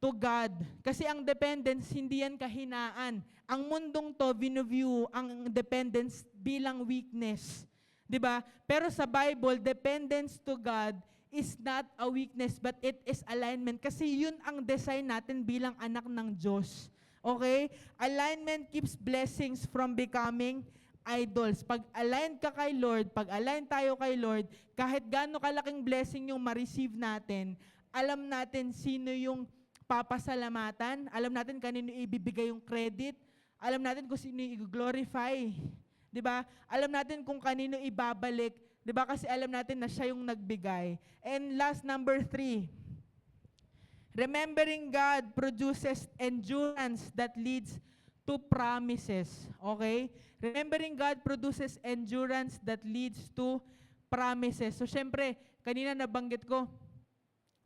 S1: to God. Kasi ang dependence, hindi yan kahinaan. Ang mundong to, view ang dependence bilang weakness. 'Di ba? Pero sa Bible, dependence to God is not a weakness, but it is alignment. Kasi yun ang design natin bilang anak ng Diyos. Okay? Alignment keeps blessings from becoming idols. Pag align ka kay Lord, pag align tayo kay Lord, kahit gaano kalaking blessing yung ma-receive natin, alam natin sino yung papasalamatan, alam natin kanino ibibigay yung credit, alam natin kung sino yung i-glorify. 'Di ba? Alam natin kung kanino ibabalik, 'di ba? Kasi alam natin na siya yung nagbigay. And last, number 3. Remembering God produces endurance that leads to promises. Okay? Remembering God produces endurance that leads to promises. So syempre, kanina nabanggit ko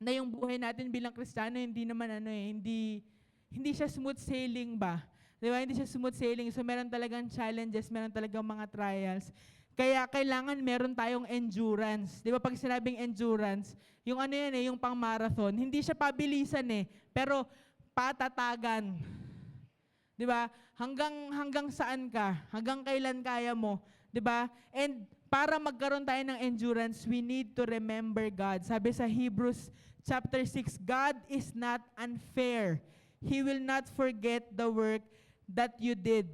S1: na yung buhay natin bilang Kristiyano hindi naman hindi siya smooth sailing ba? Di ba? Hindi siya smooth sailing. So, meron talagang challenges, meron talagang mga trials. Kaya, kailangan meron tayong endurance. Di ba? Pag sinabing endurance, yung yung pang-marathon, hindi siya pabilisan pero patatagan. Di ba? Hanggang saan ka? Hanggang kailan kaya mo? Di ba? And, para magkaroon tayo ng endurance, we need to remember God. Sabi sa Hebrews chapter 6, God is not unfair. He will not forget the work that you did.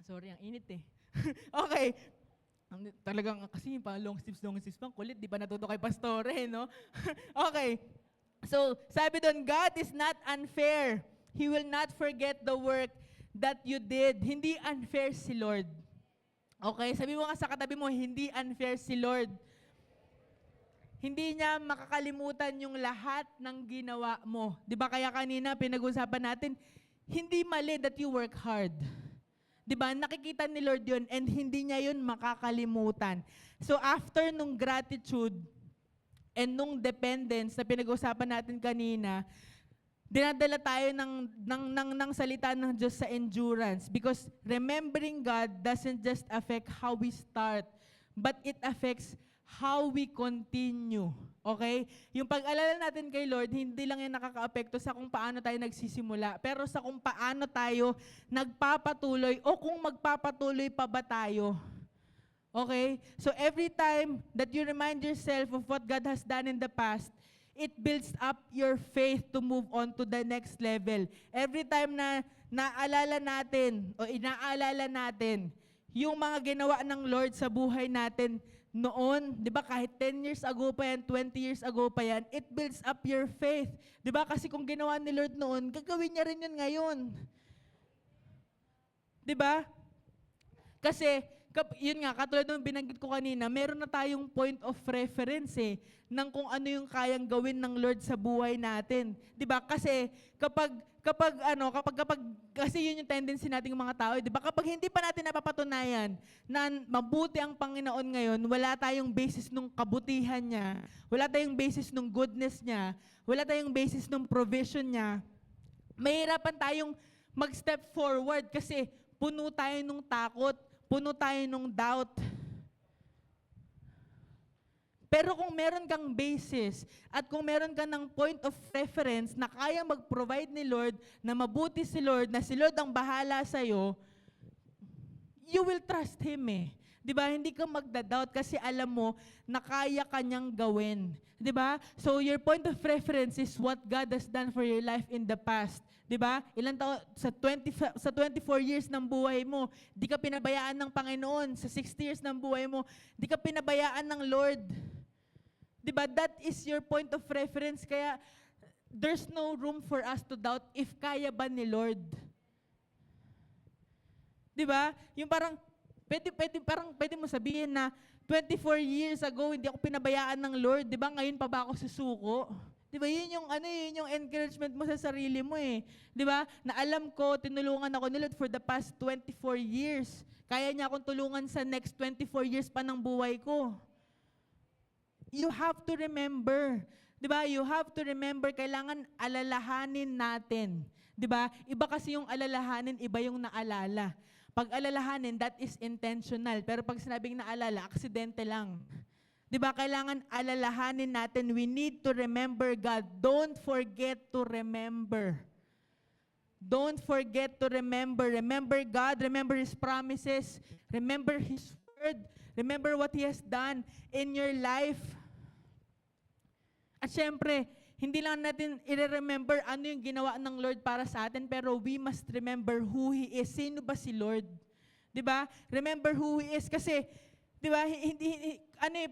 S1: Sorry, ang init Okay. Talagang kasi pa long sleeves pang kulit, di pa natuto kay pastore, no? Okay. So, sabi doon, God is not unfair. He will not forget the work that you did. Hindi unfair si Lord. Okay? Sabi mo nga sa katabi mo, hindi unfair si Lord. Hindi niya makakalimutan yung lahat ng ginawa mo. Di ba kaya kanina pinag-usapan natin, hindi mali that you work hard. Di ba? Nakikita ni Lord yun and hindi niya yun makakalimutan. So after nung gratitude and nung dependence na pinag-usapan natin kanina, dinadala tayo ng salita ng Diyos sa endurance, because remembering God doesn't just affect how we start, but it affects how we continue. Okay? Yung pag-alala natin kay Lord, hindi lang yan nakaka-apekto sa kung paano tayo nagsisimula, pero sa kung paano tayo nagpapatuloy o kung magpapatuloy pa ba tayo. Okay? So every time that you remind yourself of what God has done in the past, it builds up your faith to move on to the next level. Every time na naalala natin o inaalala natin yung mga ginawa ng Lord sa buhay natin noon, di ba, kahit 10 years ago pa yan, 20 years ago pa yan, it builds up your faith. Di ba, kasi kung ginawa ni Lord noon, gagawin niya rin yun ngayon. Di ba? Kasi Yun nga, katulad ng binanggit ko kanina, meron na tayong point of reference ng kung ano yung kayang gawin ng Lord sa buhay natin. 'Di ba? Kasi kapag kasi yun yung tendency nating mga tao, 'di ba? Kapag hindi pa natin napapatunayan na mabuti ang Panginoon ngayon, wala tayong basis nung kabutihan niya, wala tayong basis nung goodness niya, wala tayong basis nung provision niya, mahirapan tayong mag-step forward kasi puno tayo nung takot, puno tayo nung doubt. Pero kung meron kang basis at kung meron ka ng point of reference na kaya mag-provide ni Lord, na mabuti si Lord, na si Lord ang bahala sa'yo, you will trust Him Di ba? Hindi ka magda-doubt kasi alam mo na kaya kanyang gawin. Di ba? So your point of reference is what God has done for your life in the past. Di ba? Ilang taon, sa 24 years ng buhay mo, di ka pinabayaan ng Panginoon. Sa 60 years ng buhay mo, di ka pinabayaan ng Lord. Di ba? That is your point of reference. Kaya there's no room for us to doubt if kaya ba ni Lord. Di ba? Yung parang, pwede mo sabihin na 24 years ago, hindi ako pinabayaan ng Lord. Di ba? Ngayon pa ba ako susuko? Di ba? Yun yung encouragement mo sa sarili mo Di ba? Na alam ko, tinulungan ako ni Lord for the past 24 years. Kaya niya akong tulungan sa next 24 years pa ng buhay ko. You have to remember. Di ba? You have to remember, kailangan alalahanin natin. Di ba? Iba kasi yung alalahanin, iba yung naalala. Pag alalahanin, that is intentional. Pero pag sinabing naalala, aksidente lang. Di ba? Kailangan alalahanin natin. We need to remember God. Don't forget to remember. Don't forget to remember. Remember God. Remember His promises. Remember His word. Remember what He has done in your life. At syempre, hindi lang natin i-remember ano yung ginawa ng Lord para sa atin, pero we must remember who He is. Sino ba si Lord? 'Di ba? Remember who He is kasi 'di ba?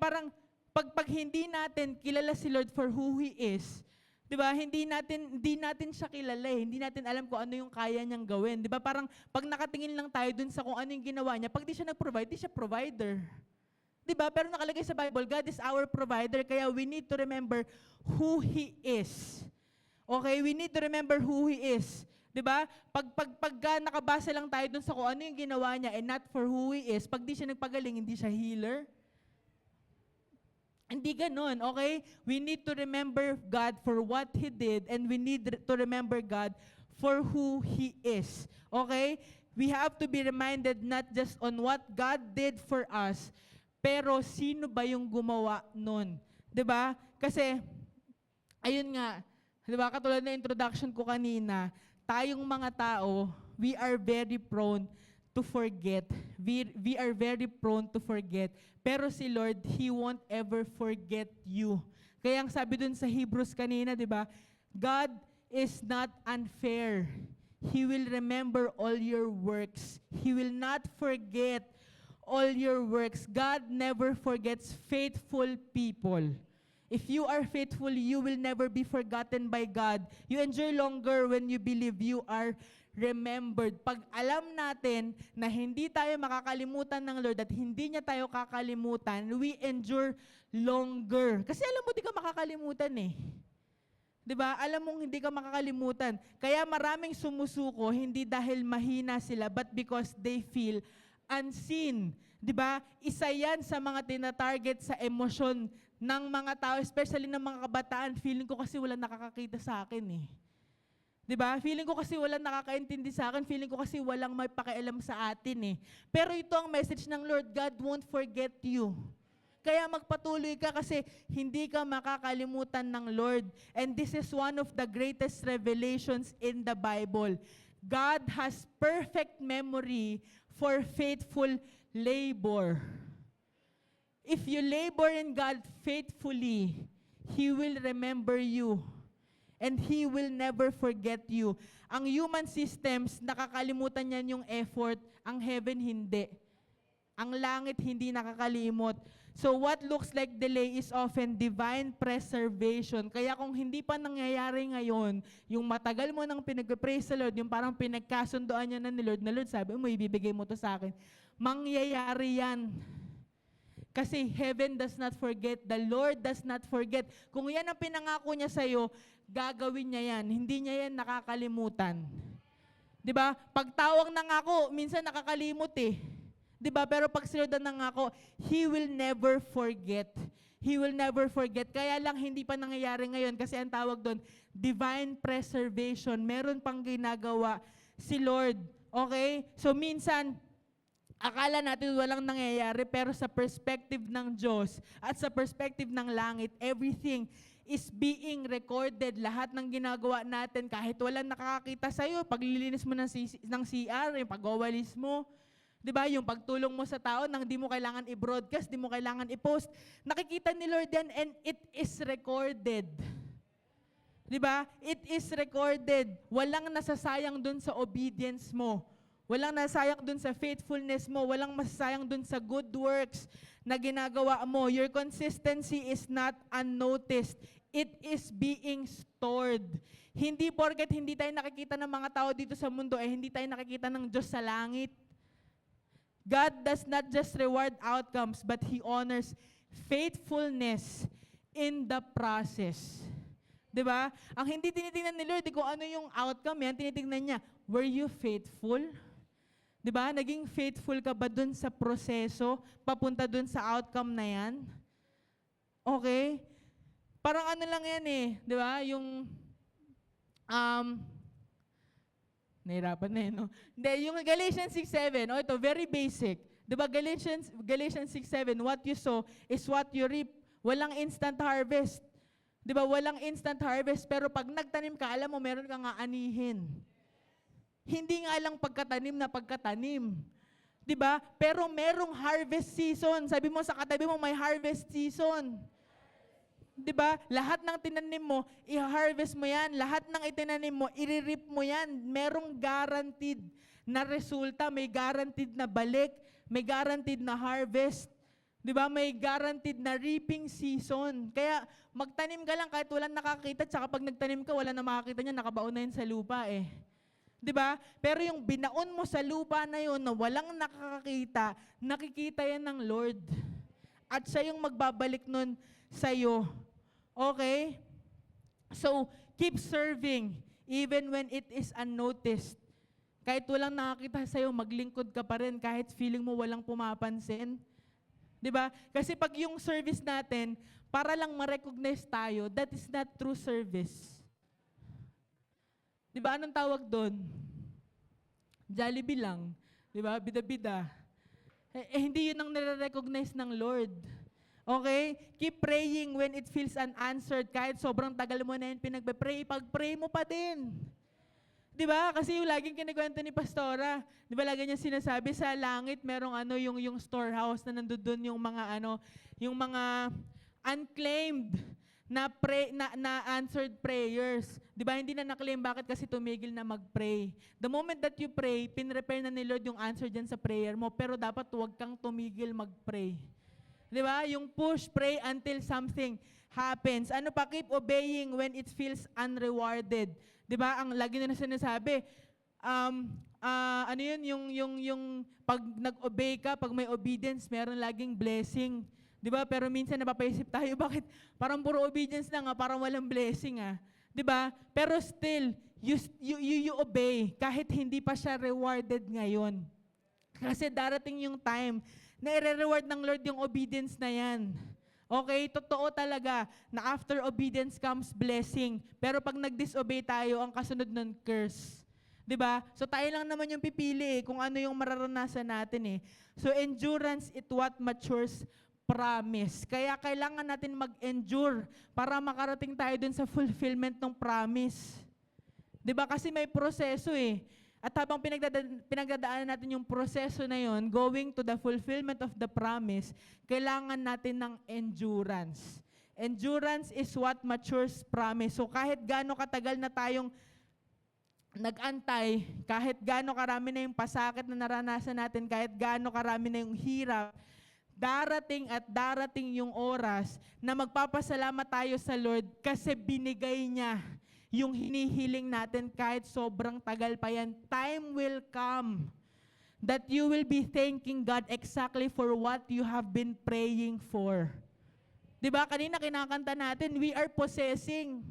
S1: Parang pag hindi natin kilala si Lord for who He is, 'di ba? Hindi natin siya kilala Hindi natin alam kung ano yung kaya niyang gawin. 'Di ba? Parang pag nakatingin lang tayo dun sa kung ano yung ginawa niya, pag di siya nag-provide, di siya provider. Diba? Pero nakalagay sa Bible, God is our provider, kaya we need to remember who He is. Okay? We need to remember who He is. Diba? Pagka nakabasa lang tayo dun sa kung ano yung ginawa niya and not for who He is, pag di siya nagpagaling, hindi siya healer. Hindi ganon, okay? We need to remember God for what He did and we need to remember God for who He is. Okay? We have to be reminded not just on what God did for us, pero sino ba yung gumawa nun? 'Di ba? Kasi, ayun nga, 'di ba, katulad na introduction ko kanina, tayong mga tao, we are very prone to forget. We are very prone to forget. Pero si Lord, He won't ever forget you. Kaya ang sabi dun sa Hebrews kanina, 'di ba? God is not unfair. He will remember all your works. He will not forget all your works. God never forgets faithful people. If you are faithful, you will never be forgotten by God. You endure longer when you believe you are remembered. Pag alam natin na hindi tayo makakalimutan ng Lord at hindi niya tayo kakalimutan, we endure longer. Kasi alam mo, di ka makakalimutan 'Di ba? Alam mong hindi ka makakalimutan. Kaya maraming sumusuko, hindi dahil mahina sila, but because they feel unseen. 'Di ba? Isa 'yan sa mga tina-target sa emosyon ng mga tao, especially ng mga kabataan. Feeling ko kasi wala nakakakita sa akin 'Di ba? Feeling ko kasi walang nakakaintindi sa akin. Feeling ko kasi walang may pakialam sa atin Pero ito ang message ng Lord, God won't forget you. Kaya magpatuloy ka kasi hindi ka makakalimutan ng Lord. And this is one of the greatest revelations in the Bible. God has perfect memory for faithful labor. If you labor in God faithfully, He will remember you. And He will never forget you. Ang human systems, nakakalimutan niyan yung effort. Ang heaven, hindi. Ang langit hindi nakakalimot. So what looks like delay is often divine preservation. Kaya kung hindi pa nangyayari ngayon, yung matagal mo nang pinag-praise the Lord, yung parang pinagkasundoan niya na ni Lord, na Lord, sabi mo, ibibigay mo to sa akin. Mangyayari yan. Kasi heaven does not forget, the Lord does not forget. Kung yan ang pinangako niya sa'yo, gagawin niya yan. Hindi niya yan nakakalimutan. 'Di ba? Pag tawag nangako, minsan nakakalimot eh. 'Di ba? Pero pag si Lord ang nangako, He will never forget. He will never forget. Kaya lang hindi pa nangyayari ngayon kasi ang tawag doon, divine preservation. Meron pang ginagawa si Lord. Okay? So minsan, akala natin walang nangyayari, pero sa perspective ng Diyos at sa perspective ng langit, everything is being recorded. Lahat ng ginagawa natin, kahit walang nakakakita sa'yo, paglilinis mo ng CR, yung pagwawalis mo, di ba? Yung pagtulong mo sa tao nang di mo kailangan i-broadcast, di mo kailangan i-post. Nakikita ni Lord yan and it is recorded. Di ba? It is recorded. Walang nasasayang dun sa obedience mo. Walang nasayang dun sa faithfulness mo. Walang masasayang dun sa good works na ginagawa mo. Your consistency is not unnoticed. It is being stored. Hindi porket hindi tayo nakikita ng mga tao dito sa mundo, hindi tayo nakikita ng Diyos sa langit. God does not just reward outcomes, but He honors faithfulness in the process. Diba? Ang hindi tinitingnan ni Lord, kung ano yung outcome yan, tinitingnan niya, were you faithful? Diba? Naging faithful ka ba dun sa proseso, papunta dun sa outcome na yan? Okay? Parang ano lang yan eh, diba? Yung, nahirapan na no? Hindi, yung Galatians 6:7, ito, very basic. Diba, Galatians 6:7, what you sow is what you reap. Walang instant harvest. Diba, walang instant harvest, pero pag nagtanim ka, alam mo, meron kang aanihin. Hindi nga lang pagkatanim na pagkatanim. Diba? Pero merong harvest season. Sabi mo sa katabi mo, may harvest season. Diba? Lahat ng tinanim mo, i-harvest mo yan. Lahat ng itinanim mo, i-reap mo yan. Merong guaranteed na resulta, may guaranteed na balik, may guaranteed na harvest. Diba? May guaranteed na reaping season. Kaya magtanim ka lang kahit walang nakakita, tsaka pag nagtanim ka, wala na makakita niya, nakabaon na yun sa lupa eh. Diba? Pero yung binaon mo sa lupa na yun na walang nakakakita, nakikita yan ng Lord. At siya yung magbabalik nun sa'yo. Okay? So, keep serving even when it is unnoticed. Kahit walang nakakita sa'yo, maglingkod ka pa rin kahit feeling mo walang pumapansin. Diba? Kasi pag yung service natin, para lang ma-recognize tayo, that is not true service. Diba? Anong tawag doon? Jollibee lang. Diba? Bida-bida. Hindi yun ang nare-recognize ng Lord. Okay? Keep praying when it feels unanswered. Kahit sobrang tagal mo na yun pinagpe-pray, pag-pray mo pa din. Diba? Kasi yung laging kinikwento ni Pastora, diba lagi niya sinasabi sa langit, merong yung storehouse na nandoon yung mga yung mga unclaimed na answered prayers. Di ba? Hindi na na-claim. Bakit? Kasi tumigil na mag-pray. The moment that you pray, pinrepare na ni Lord yung answer dyan sa prayer mo, pero dapat huwag kang tumigil mag-pray. Di ba? Yung push, pray until something happens. Ano pa? Keep obeying when it feels unrewarded. Di ba? Ang lagi na sinasabi, yung pag nag-obey ka, pag may obedience, meron laging blessing. Di ba? Pero minsan napapaisip tayo, bakit parang puro obedience lang, parang walang blessing. Di ba? Pero still, you obey kahit hindi pa siya rewarded ngayon. Kasi darating yung time na i-reward ng Lord yung obedience na yan. Okay? Totoo talaga na after obedience comes blessing. Pero pag nag-disobey tayo, ang kasunod nun, curse. Di ba? So tayo lang naman yung pipili kung ano yung mararanasan natin eh. So endurance is what matures promise. Kaya kailangan natin mag-endure para makarating tayo dun sa fulfillment ng promise. 'Di ba? Kasi may proseso eh. At habang pinagdadaanan natin yung proseso na yon, going to the fulfillment of the promise, kailangan natin ng endurance. Endurance is what matures promise. So kahit gaano katagal na tayong nag-antay, kahit gaano karami na yung pasakit na naranasan natin, kahit gaano karami na yung hirap, darating at darating yung oras na magpapasalamat tayo sa Lord kasi binigay niya yung hinihiling natin kahit sobrang tagal pa yan. Time will come that you will be thanking God exactly for what you have been praying for. Diba? Kanina kinakanta natin, we are possessing.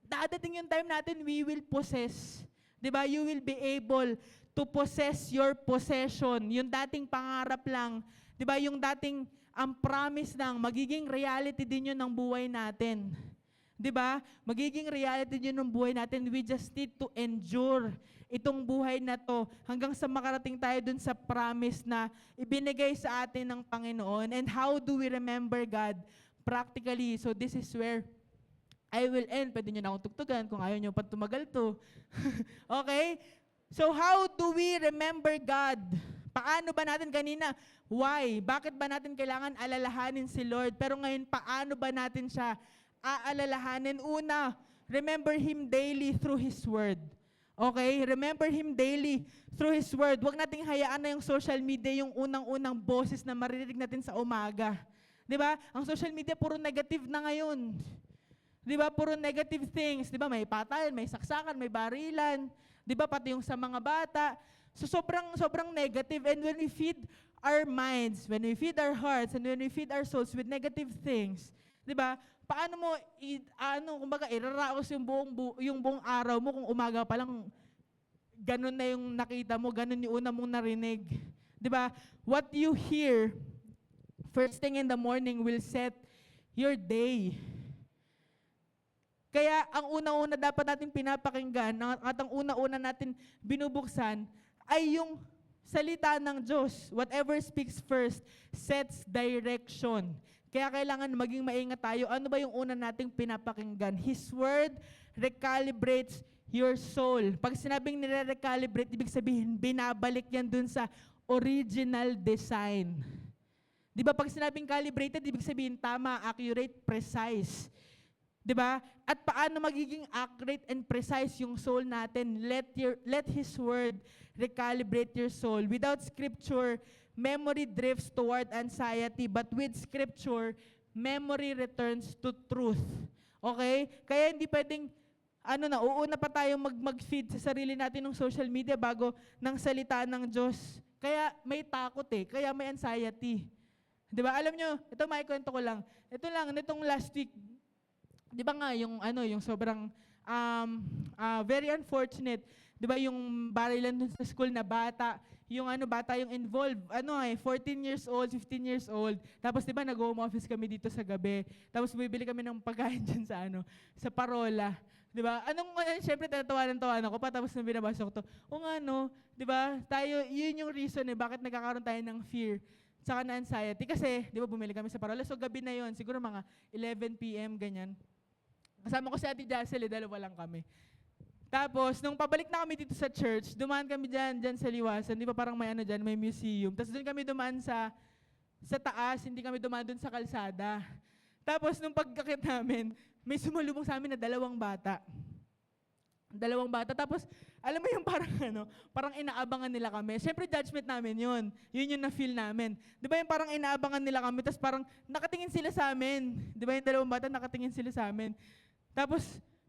S1: Dadating yung time natin, we will possess. Diba? You will be able to possess your possession. Yung dating pangarap lang, diba? Yung dating promise lang, magiging reality din yun ng buhay natin. Diba? Magiging reality din yun ng buhay natin. We just need to endure itong buhay na to hanggang sa makarating tayo dun sa promise na ibinigay sa atin ng Panginoon. And how do we remember God? Practically, so this is where I will end. Pwede nyo na akong tugtugan kung ayaw nyo pa tumagal to. Okay? So how do we remember God? Paano ba natin kanina? Why? Bakit ba natin kailangan alalahanin si Lord? Pero ngayon, paano ba natin siya aalalahanin? Una, remember Him daily through His Word. Okay? Remember Him daily through His Word. Huwag nating hayaan na yung social media yung unang-unang boses na maririnig natin sa umaga. Diba? Ang social media puro negative na ngayon. Diba? Puro negative things. Diba? May patayan, may saksakan, may barilan. Diba? Pati yung sa mga bata. So sobrang negative. And when we feed our minds, when we feed our hearts, and when we feed our souls with negative things, diba? Paano mo, kumbaga, iraraos yung buong araw mo kung umaga pa lang, ganun na yung nakita mo, ganun yung una mong narinig. Diba? What you hear, first thing in the morning will set your day. Kaya ang una-una dapat natin pinapakinggan at ang una-una natin binubuksan ay yung salita ng Diyos. Whatever speaks first sets direction. Kaya kailangan maging maingat tayo. Ano ba yung una nating pinapakinggan? His Word recalibrates your soul. Pag sinabing nire-recalibrate, ibig sabihin, binabalik yan dun sa original design. Di ba? Pag sinabing calibrated, ibig sabihin tama, accurate, precise. Diba? At paano magiging accurate and precise yung soul natin? Let His Word recalibrate your soul. Without Scripture, memory drifts toward anxiety. But with Scripture, memory returns to truth. Okay? Kaya hindi pwedeng, uuna pa tayong mag-feed sa sarili natin ng social media bago ng salita ng Diyos. Kaya may takot kaya may anxiety. Diba? Alam nyo, ito maikwento ko lang. Ito lang, nitong last week, di ba nga yung sobrang very unfortunate, di ba yung barilan dun sa school na bata, yung bata yung involved, 14 years old, 15 years old. Tapos di ba nag-home office kami dito sa gabi. Tapos bibili kami ng pagkain dyan sa Parola. Di ba? Syempre tatawanan ako pa tapos nung binabasa ko to. Di ba? Yun yung reason bakit nagkakaroon tayo ng fear saka na anxiety. Kasi, di ba bumili kami sa Parola. So gabi na yon, siguro mga 11 p.m. ganyan. Kasama ko si Ate Jassel, dalawa lang kami. Tapos, nung pabalik na kami dito sa church, dumaan kami dyan sa liwasan. Di ba parang may may museum. Tapos doon kami dumaan sa taas, hindi kami dumaan doon sa kalsada. Tapos, nung pagkakit namin, may sumalubong sa amin na dalawang bata. Tapos, alam mo yung parang inaabangan nila kami. Siyempre, judgment namin yun. Yun yung na-feel namin. Di ba yung parang inaabangan nila kami, tapos parang nakatingin sila sa amin. Di ba yung dalawang bata nakatingin sila sa amin. Tapos,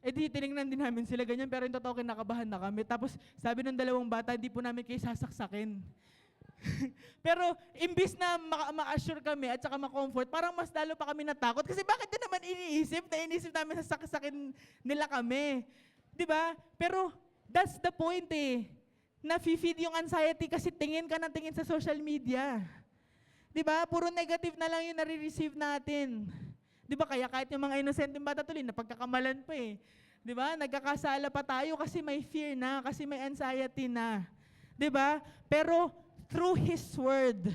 S1: tinignan din namin sila ganyan, pero yung totoo kinakabahan na kami. Tapos, sabi ng dalawang bata, hindi po namin kayo sasaksakin. Pero, imbis na ma-assure kami at saka ma-comfort, parang mas lalo pa kami natakot. Kasi bakit din naman iniisip namin sasaksakin nila kami. Diba? Pero, that's the point Na-feed yung anxiety kasi tingin ka ng tingin sa social media. Diba? Puro negative na lang yung nare-receive natin. Diba? Kaya kahit yung mga inosenteng bata tuloy, napagkakamalan pa Diba? Nagkakasala pa tayo kasi may fear na, kasi may anxiety na. Diba? Pero, through His Word,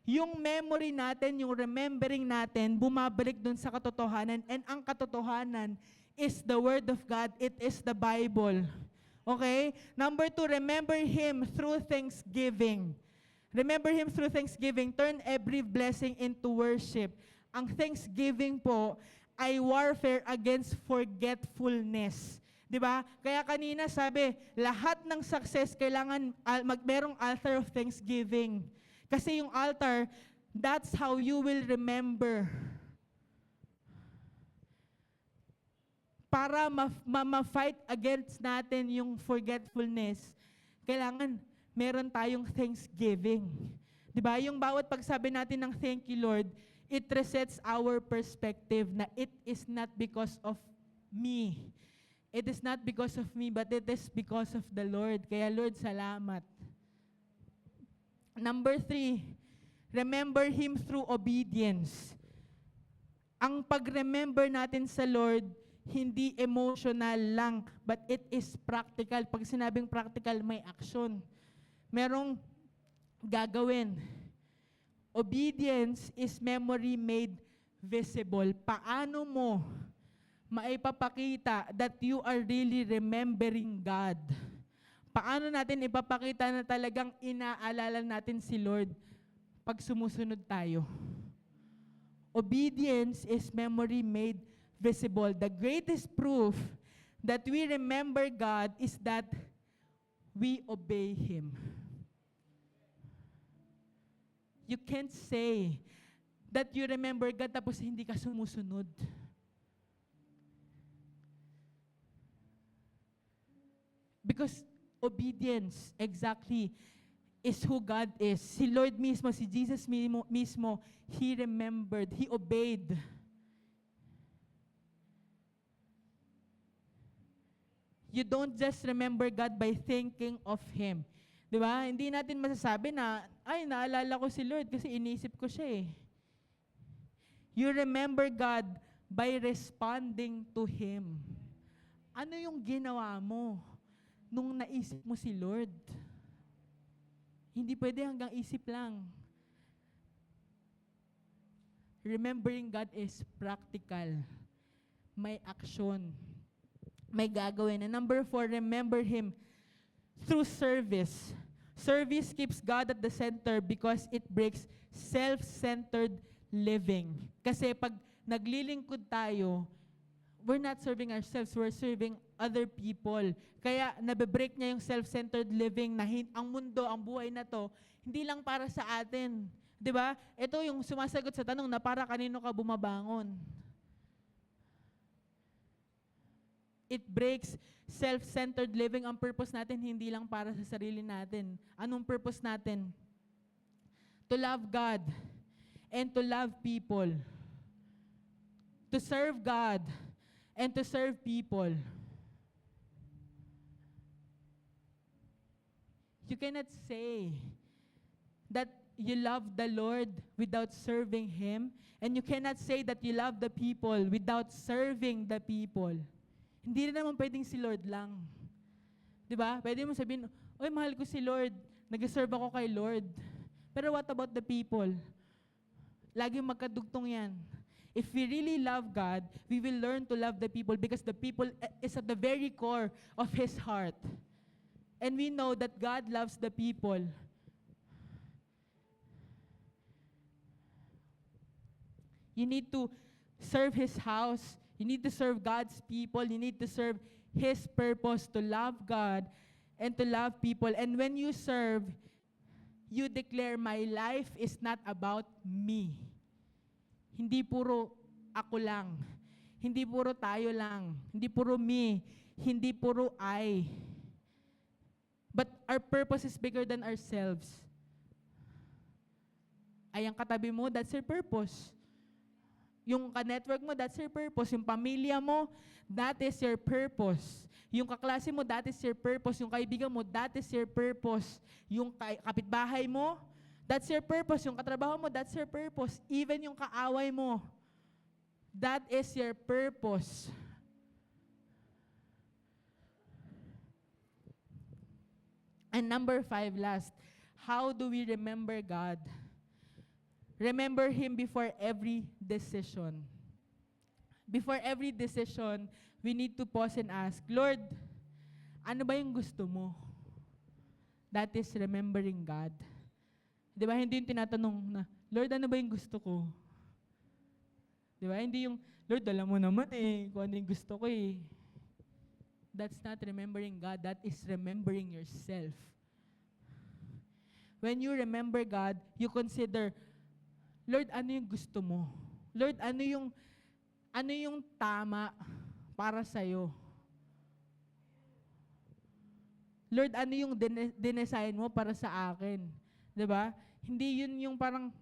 S1: yung memory natin, yung remembering natin, bumabalik dun sa katotohanan. And ang katotohanan is the Word of God. It is the Bible. Okay? Number 2, remember Him through thanksgiving. Remember Him through thanksgiving. Turn every blessing into worship. Ang thanksgiving po ay warfare against forgetfulness. 'Di ba? Kaya kanina sabi, lahat ng success kailangan merong altar of thanksgiving. Kasi yung altar, that's how you will remember. Para ma-fight against natin yung forgetfulness, kailangan meron tayong thanksgiving. 'Di ba? Yung bawat pagsabi natin ng thank you Lord, it resets our perspective na it is not because of me. It is not because of me, but it is because of the Lord. Kaya Lord, salamat. Number 3, remember Him through obedience. Ang pag-remember natin sa Lord, hindi emotional lang, but it is practical. Pag sinabing practical, may action. Merong gagawin. Obedience is memory made visible. Paano mo maipapakita that you are really remembering God? Paano natin ipapakita na talagang inaalala natin si Lord pag sumusunod tayo? Obedience is memory made visible. The greatest proof that we remember God is that we obey Him. You can't say that you remember God tapos hindi ka sumusunod. Because obedience, exactly, is who God is. Si Lord mismo, si Jesus mismo, He remembered, He obeyed. You don't just remember God by thinking of Him. Di ba? Hindi natin masasabi na, ay, naalala ko si Lord kasi inisip ko siya eh. You remember God by responding to Him. Ano yung ginawa mo nung naisip mo si Lord? Hindi pwede hanggang isip lang. Remembering God is practical. May action. May gagawin. And number 4, remember Him through service. Service keeps God at the center because it breaks self-centered living. Kasi pag naglilingkod tayo, we're not serving ourselves, we're serving other people. Kaya nabe-break niya yung self-centered living na ang mundo, ang buhay na to, hindi lang para sa atin. 'Di ba? Ito yung sumasagot sa tanong na para kanino ka bumabangon. It breaks self-centered living. Ang purpose natin hindi lang para sa sarili natin. Anong purpose natin? To love God and to love people. To serve God and to serve people. You cannot say that you love the Lord without serving Him, and you cannot say that you love the people without serving the people. Hindi rin naman pwedeng si Lord lang. Di ba? Pwede mo sabihin, oy, mahal ko si Lord, nag-serve ako kay Lord. Pero what about the people? Laging magkadugtong yan. If we really love God, we will learn to love the people because the people is at the very core of His heart. And we know that God loves the people. You need to serve His house. You need to serve God's people. You need to serve His purpose to love God and to love people. And when you serve, you declare, my life is not about me. Hindi puro ako lang. Hindi puro tayo lang. Hindi puro me. Hindi puro I. But our purpose is bigger than ourselves. Ay, ang katabi mo, that's your purpose. Yung ka-network mo, that's your purpose. Yung pamilya mo, that is your purpose. Yung kaklase mo, that is your purpose. Yung kaibigan mo, that is your purpose. Yung kapitbahay mo, that's your purpose. Yung katrabaho mo, that's your purpose. Even yung kaaway mo, that is your purpose. And number 5, last, how do we remember God? Remember Him before every decision. Before every decision, we need to pause and ask, Lord, ano ba yung gusto mo? That is remembering God. Di ba, hindi yung tinatanong na, Lord, ano ba yung gusto ko? Di ba, hindi yung, Lord, alam mo naman kung ano yung gusto ko eh. That's not remembering God, that is remembering yourself. When you remember God, you consider, Lord, ano yung gusto mo? Lord, ano yung tama para sa'yo? Lord, ano yung dinesign mo para sa akin? 'Di ba? Hindi yun yung parang,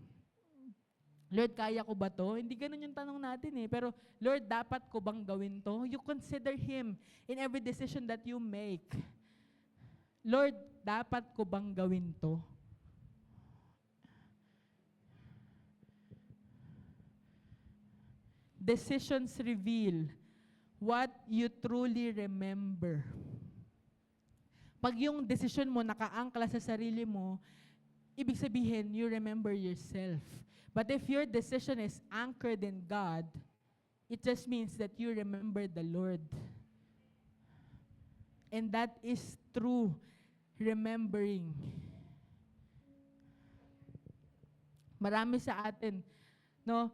S1: Lord, kaya ko ba to? Hindi ganun yung tanong natin eh. Pero, Lord, dapat ko bang gawin to? You consider Him in every decision that you make. Lord, dapat ko bang gawin to? Decisions reveal what you truly remember. Pag yung decision mo nakaangkla sa sarili mo, ibig sabihin, you remember yourself. But if your decision is anchored in God, it just means that you remember the Lord. And that is true remembering. Marami sa atin, no?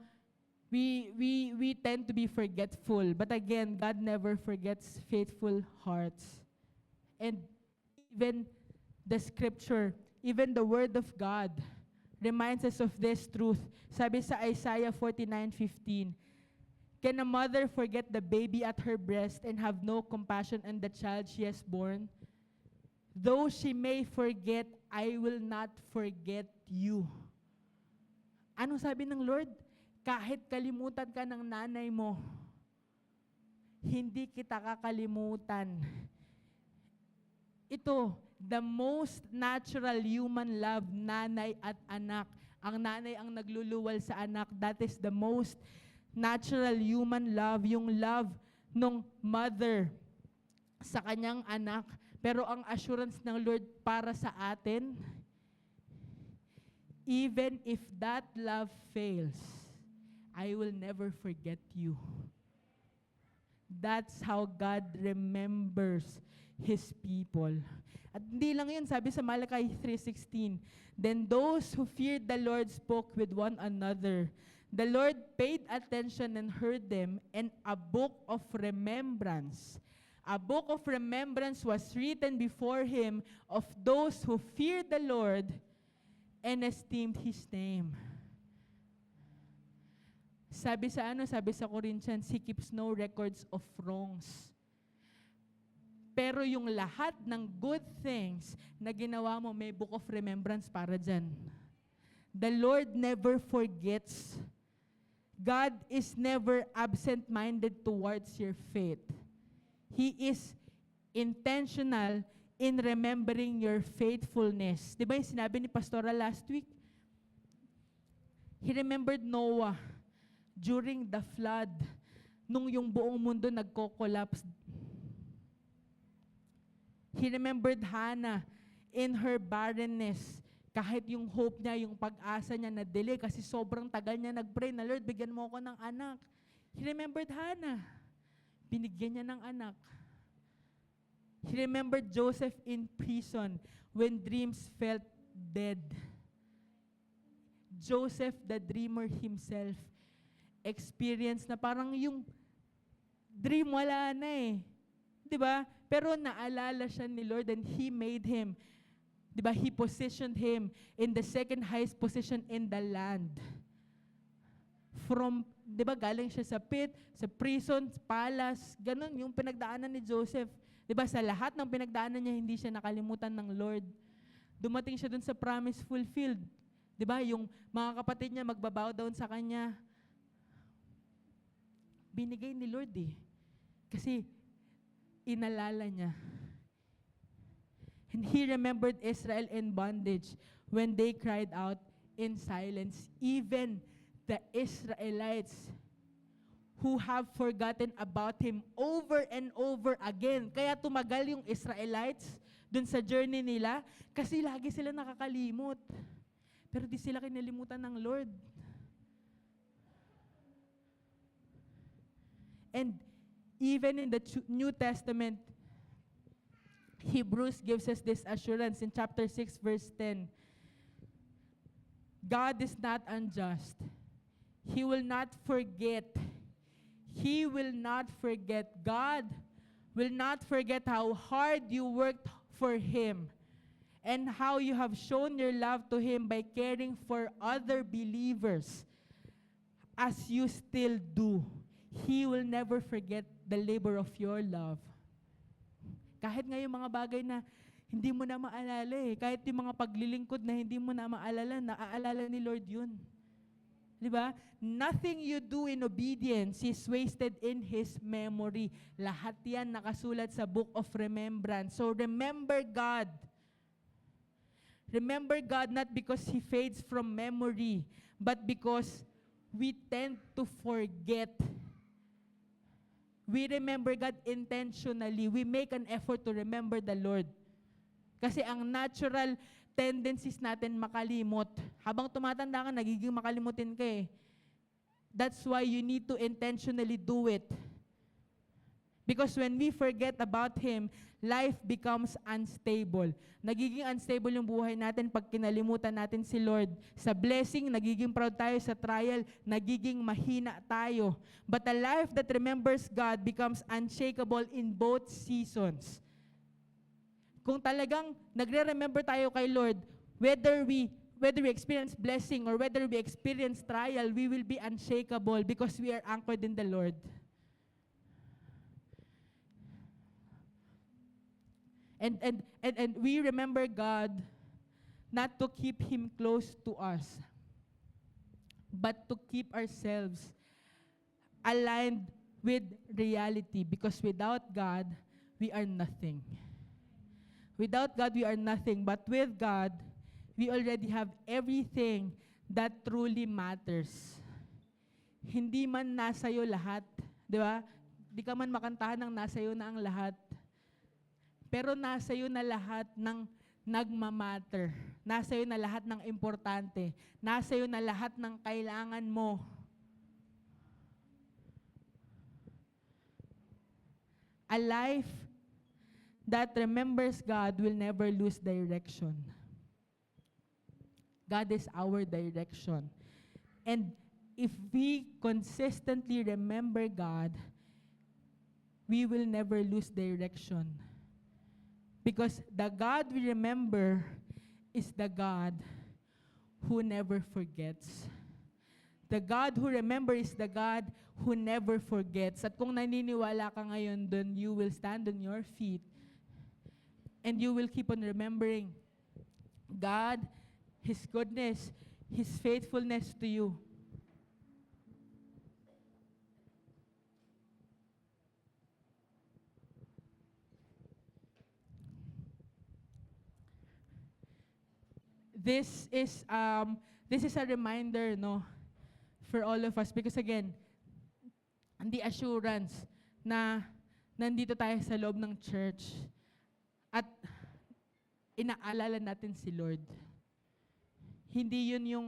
S1: We tend to be forgetful. But again, God never forgets faithful hearts. And even the scripture, even the word of God reminds us of this truth. Sabi sa Isaiah 49:15, can a mother forget the baby at her breast and have no compassion on the child she has born? Though she may forget, I will not forget you. Anong sabi ng Lord? Kahit kalimutan ka ng nanay mo, hindi kita kakalimutan. Ito, the most natural human love, nanay at anak. Ang nanay ang nagluluwal sa anak. That is the most natural human love, yung love ng mother sa kanyang anak. Pero ang assurance ng Lord para sa atin, even if that love fails, I will never forget you. That's how God remembers His people. At hindi lang yun, sabi sa Malachi 3:16, then those who feared the Lord spoke with one another. The Lord paid attention and heard them, and a book of remembrance. A book of remembrance was written before Him of those who feared the Lord and esteemed His name. Sabi sa Corinthians, He keeps no records of wrongs. Pero yung lahat ng good things na ginawa mo, may book of remembrance para dyan. The Lord never forgets. God is never absent-minded towards your faith. He is intentional in remembering your faithfulness. Di ba yung sinabi ni Pastora last week? He remembered Noah during the flood, nung yung buong mundo nagko-collapse. He remembered Hannah in her barrenness. Kahit yung hope niya, yung pag-asa niya na-delay kasi sobrang tagal niya nag-pray na, Lord, bigyan mo ako ng anak. He remembered Hannah. Binigyan niya ng anak. He remembered Joseph in prison when dreams felt dead. Joseph, the dreamer himself, experience na parang yung dream wala na eh. 'Di ba? Pero naalala siya ni Lord and He made him. 'Di ba? He positioned him in the second highest position in the land. From, 'di ba, galing siya sa pit, sa prison, palace, ganun yung pinagdaanan ni Joseph. 'Di ba? Sa lahat ng pinagdaanan niya, hindi siya nakalimutan ng Lord. Dumating siya dun sa promise fulfilled. 'Di ba? Yung mga kapatid niya magbabow down sa kanya. Binigay ni Lord eh. Kasi inalala niya. And He remembered Israel in bondage when they cried out in silence. Even the Israelites who have forgotten about Him over and over again. Kaya tumagal yung Israelites dun sa journey nila kasi lagi sila nakakalimot. Pero di sila kinalimutan ng Lord. And even in the New Testament, Hebrews gives us this assurance in chapter 6, verse 10. God is not unjust. He will not forget. He will not forget. God will not forget how hard you worked for Him and how you have shown your love to Him by caring for other believers as you still do. He will never forget the labor of your love. Kahit nga yung mga bagay na hindi mo na maalala kahit yung mga paglilingkod na hindi mo na maalala, naaalala ni Lord yun. Di ba? Nothing you do in obedience is wasted in His memory. Lahat yan nakasulat sa Book of Remembrance. So remember God. Remember God not because He fades from memory, but because we tend to forget. We remember God intentionally. We make an effort to remember the Lord. Kasi ang natural tendencies natin makalimot. Habang tumatanda ka, nagiging makalimutin ka That's why you need to intentionally do it. Because when we forget about Him, life becomes unstable. Nagiging unstable yung buhay natin pag kinalimutan natin si Lord. Sa blessing, nagiging proud tayo. Sa trial, nagiging mahina tayo. But a life that remembers God becomes unshakable in both seasons. Kung talagang nagre-remember tayo kay Lord, whether we experience blessing or whether we experience trial, we will be unshakable because we are anchored in the Lord. And we remember God not to keep Him close to us, but to keep ourselves aligned with reality, because without God, we are nothing. Without God, we are nothing. But with God, we already have everything that truly matters. Hindi man nasa iyo lahat, di ba? Di ka man makantahan ng nasa iyo na ang lahat. Pero nasa iyo na lahat ng nagmamatter. Nasa iyo na lahat ng importante. Nasa iyo na lahat ng kailangan mo. A life that remembers God will never lose direction. God is our direction. And if we consistently remember God, we will never lose direction. Because the God we remember is the God who never forgets. The God who remembers is the God who never forgets. At kung naniniwala ka ngayon dun, you will stand on your feet and you will keep on remembering God, His goodness, His faithfulness to you. This is a reminder, no, for all of us, because again, the assurance na nandito tayo sa loob ng church at inaalala natin si Lord. Hindi yun yung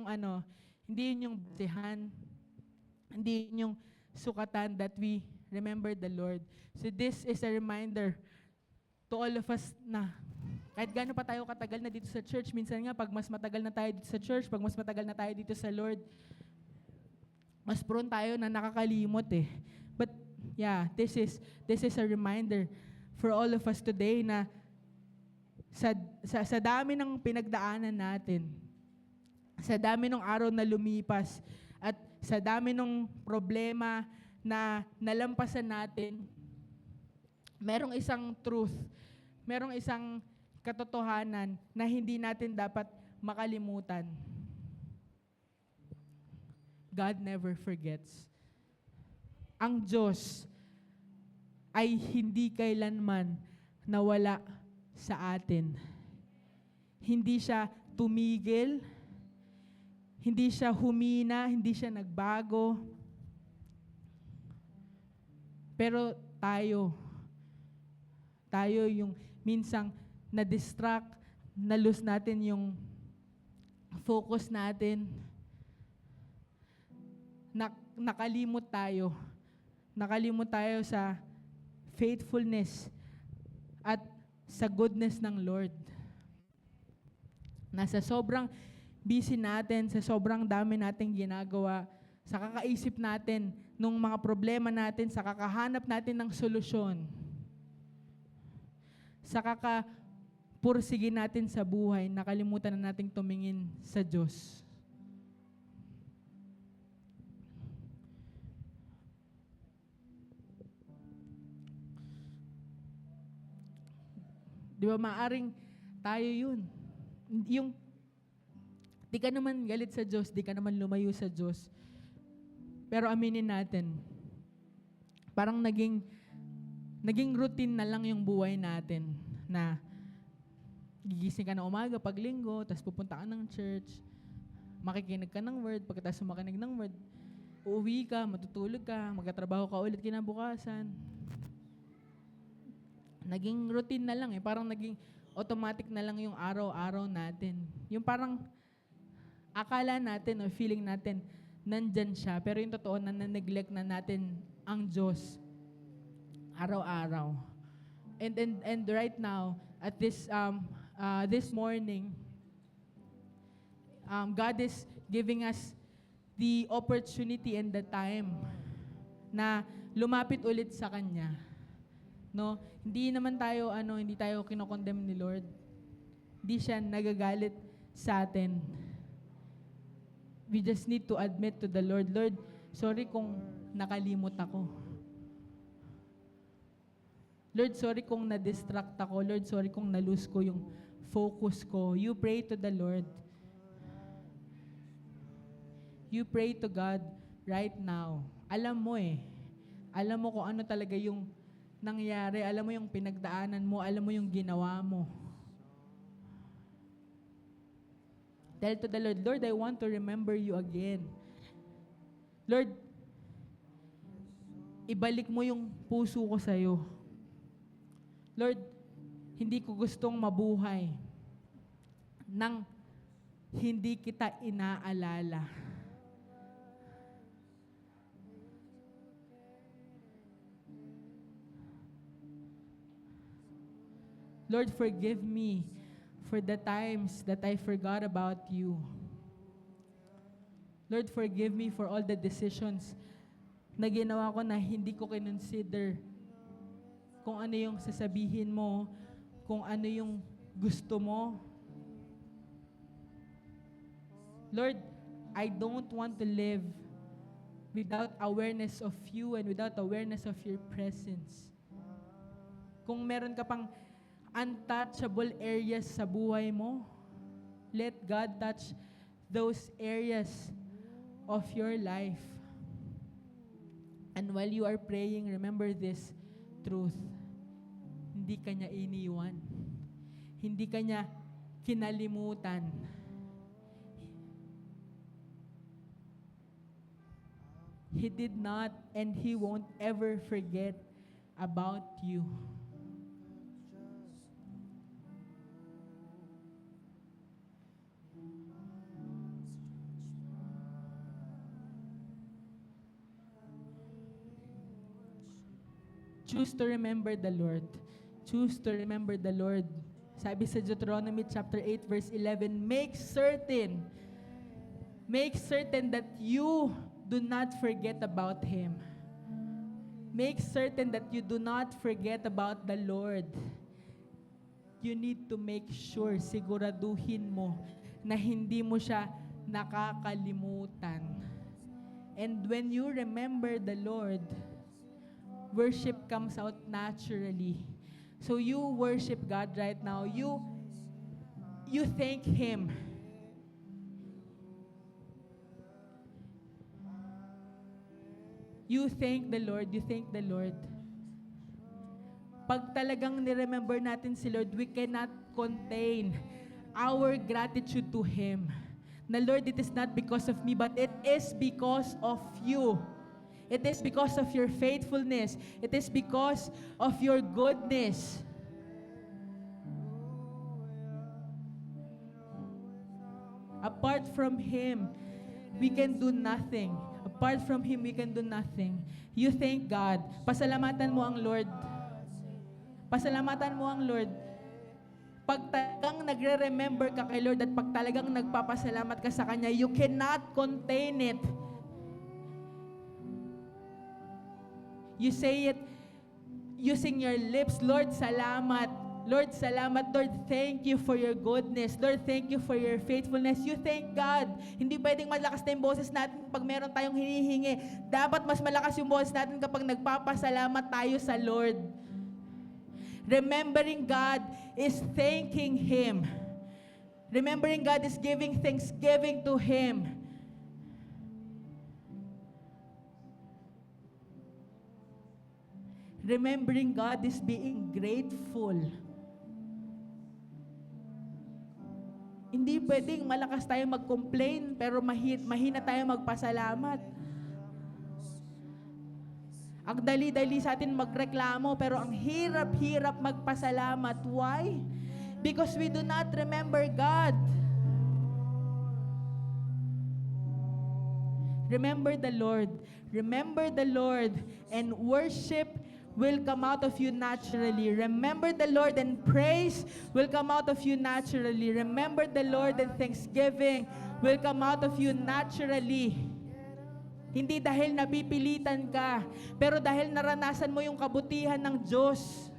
S1: hindi yun yung basihan, hindi yun yung sukatan that we remember the Lord. So this is a reminder to all of us na kahit gaano pa tayo katagal na dito sa church, minsan nga pag mas matagal na tayo dito sa church, pag mas matagal na tayo dito sa Lord, mas prone tayo na nakakalimot But yeah, this is a reminder for all of us today na sa dami ng pinagdaanan natin, sa dami ng araw na lumipas, at sa dami ng problema na nalampasan natin, merong isang truth, merong isang katotohanan na hindi natin dapat makalimutan. God never forgets. Ang Diyos ay hindi kailanman nawala sa atin. Hindi siya tumigil, hindi siya humina, hindi siya nagbago. Pero tayo yung minsang na-distract, na-lose natin yung focus natin. Nakalimot tayo. Nakalimot tayo sa faithfulness at sa goodness ng Lord. Nasa sobrang busy natin, sa sobrang dami nating ginagawa, sa kakaisip natin nung mga problema natin, sa kakahanap natin ng solusyon, sa kakapursige natin sa buhay, nakalimutan na nating tumingin sa Diyos. Di ba, maaring tayo yun. Yung, di ka naman galit sa Diyos, di ka naman lumayo sa Diyos. Pero aminin natin, parang naging routine na lang yung buhay natin na gigising ka na umaga pag linggo, tapos pupunta ka ng church, makikinig ka ng word, pagkatapos makinig ng word, uuwi ka, matutulog ka, magkatrabaho ka ulit kinabukasan. Naging routine na lang parang naging automatic na lang yung araw-araw natin. Yung parang akala natin o feeling natin nandyan siya, pero yung totoo na neglect na natin ang Diyos araw-araw. And right now, at this morning, God is giving us the opportunity and the time na lumapit ulit sa Kanya. No, hindi tayo kinokondemn ni Lord. Hindi siya nagagalit sa atin. We just need to admit to the Lord, Lord, sorry kung nakalimot ako. Lord, sorry kung na-distract ako. Lord, sorry kung na-lose ko yung focus ko. You pray to the Lord. You pray to God right now. Alam mo Alam mo kung ano talaga yung nangyari, alam mo yung pinagdaanan mo, alam mo yung ginawa mo. Tell to the Lord, Lord, I want to remember you again. Lord, ibalik mo yung puso ko sa'yo. Lord, hindi ko gustong mabuhay nang hindi kita inaalala. Lord, forgive me for the times that I forgot about you. Lord, forgive me for all the decisions na ginawa ko na hindi ko kinonsider kung ano yung sasabihin mo, kung ano yung gusto mo. Lord, I don't want to live without awareness of you and without awareness of your presence. Kung meron ka pang untouchable areas sa buhay mo, let God touch those areas of your life. And while you are praying, remember this truth. Hindi ka niya iniwan. Hindi ka niya kinalimutan. He did not and He won't ever forget about you. Choose to remember the Lord. Choose to remember the Lord. Sabi sa Deuteronomy chapter 8 verse 11, make certain that you do not forget about Him. Make certain that you do not forget about the Lord. You need to make sure, siguraduhin mo na hindi mo siya nakakalimutan. And when you remember the Lord, worship comes out naturally. So you worship God right now. You thank Him. You thank the Lord. You thank the Lord. Pag talagang ni-remember natin si Lord, we cannot contain our gratitude to Him. Na Lord, it is not because of me, but it is because of you. It is because of your faithfulness. It is because of your goodness. Apart from Him, we can do nothing. Apart from Him, we can do nothing. You thank God. Pasalamatan mo ang Lord. Pasalamatan mo ang Lord. Pag talagang nagre-remember ka kay Lord at pag talagang nagpapasalamat ka sa Kanya, you cannot contain it. You say it using your lips, Lord, salamat. Lord, salamat. Lord, thank you for your goodness. Lord, thank you for your faithfulness. You thank God. Hindi pwedeng malakas na yung boses natin pag meron tayong hinihingi. Dapat mas malakas yung boses natin kapag nagpapasalamat tayo sa Lord. Remembering God is thanking Him. Remembering God is giving thanksgiving to Him. Remembering God is being grateful. Hindi pwedeng malakas tayo mag-complain pero mahina tayo magpasalamat. Ang dali-dali sa atin magreklamo pero ang hirap-hirap magpasalamat. Why? Because we do not remember God. Remember the Lord. Remember the Lord, and worship will come out of you naturally. Remember the Lord, and praise will come out of you naturally. Remember the Lord, and thanksgiving will come out of you naturally. Hindi dahil napipilitan ka, pero dahil naranasan mo yung kabutihan ng Diyos.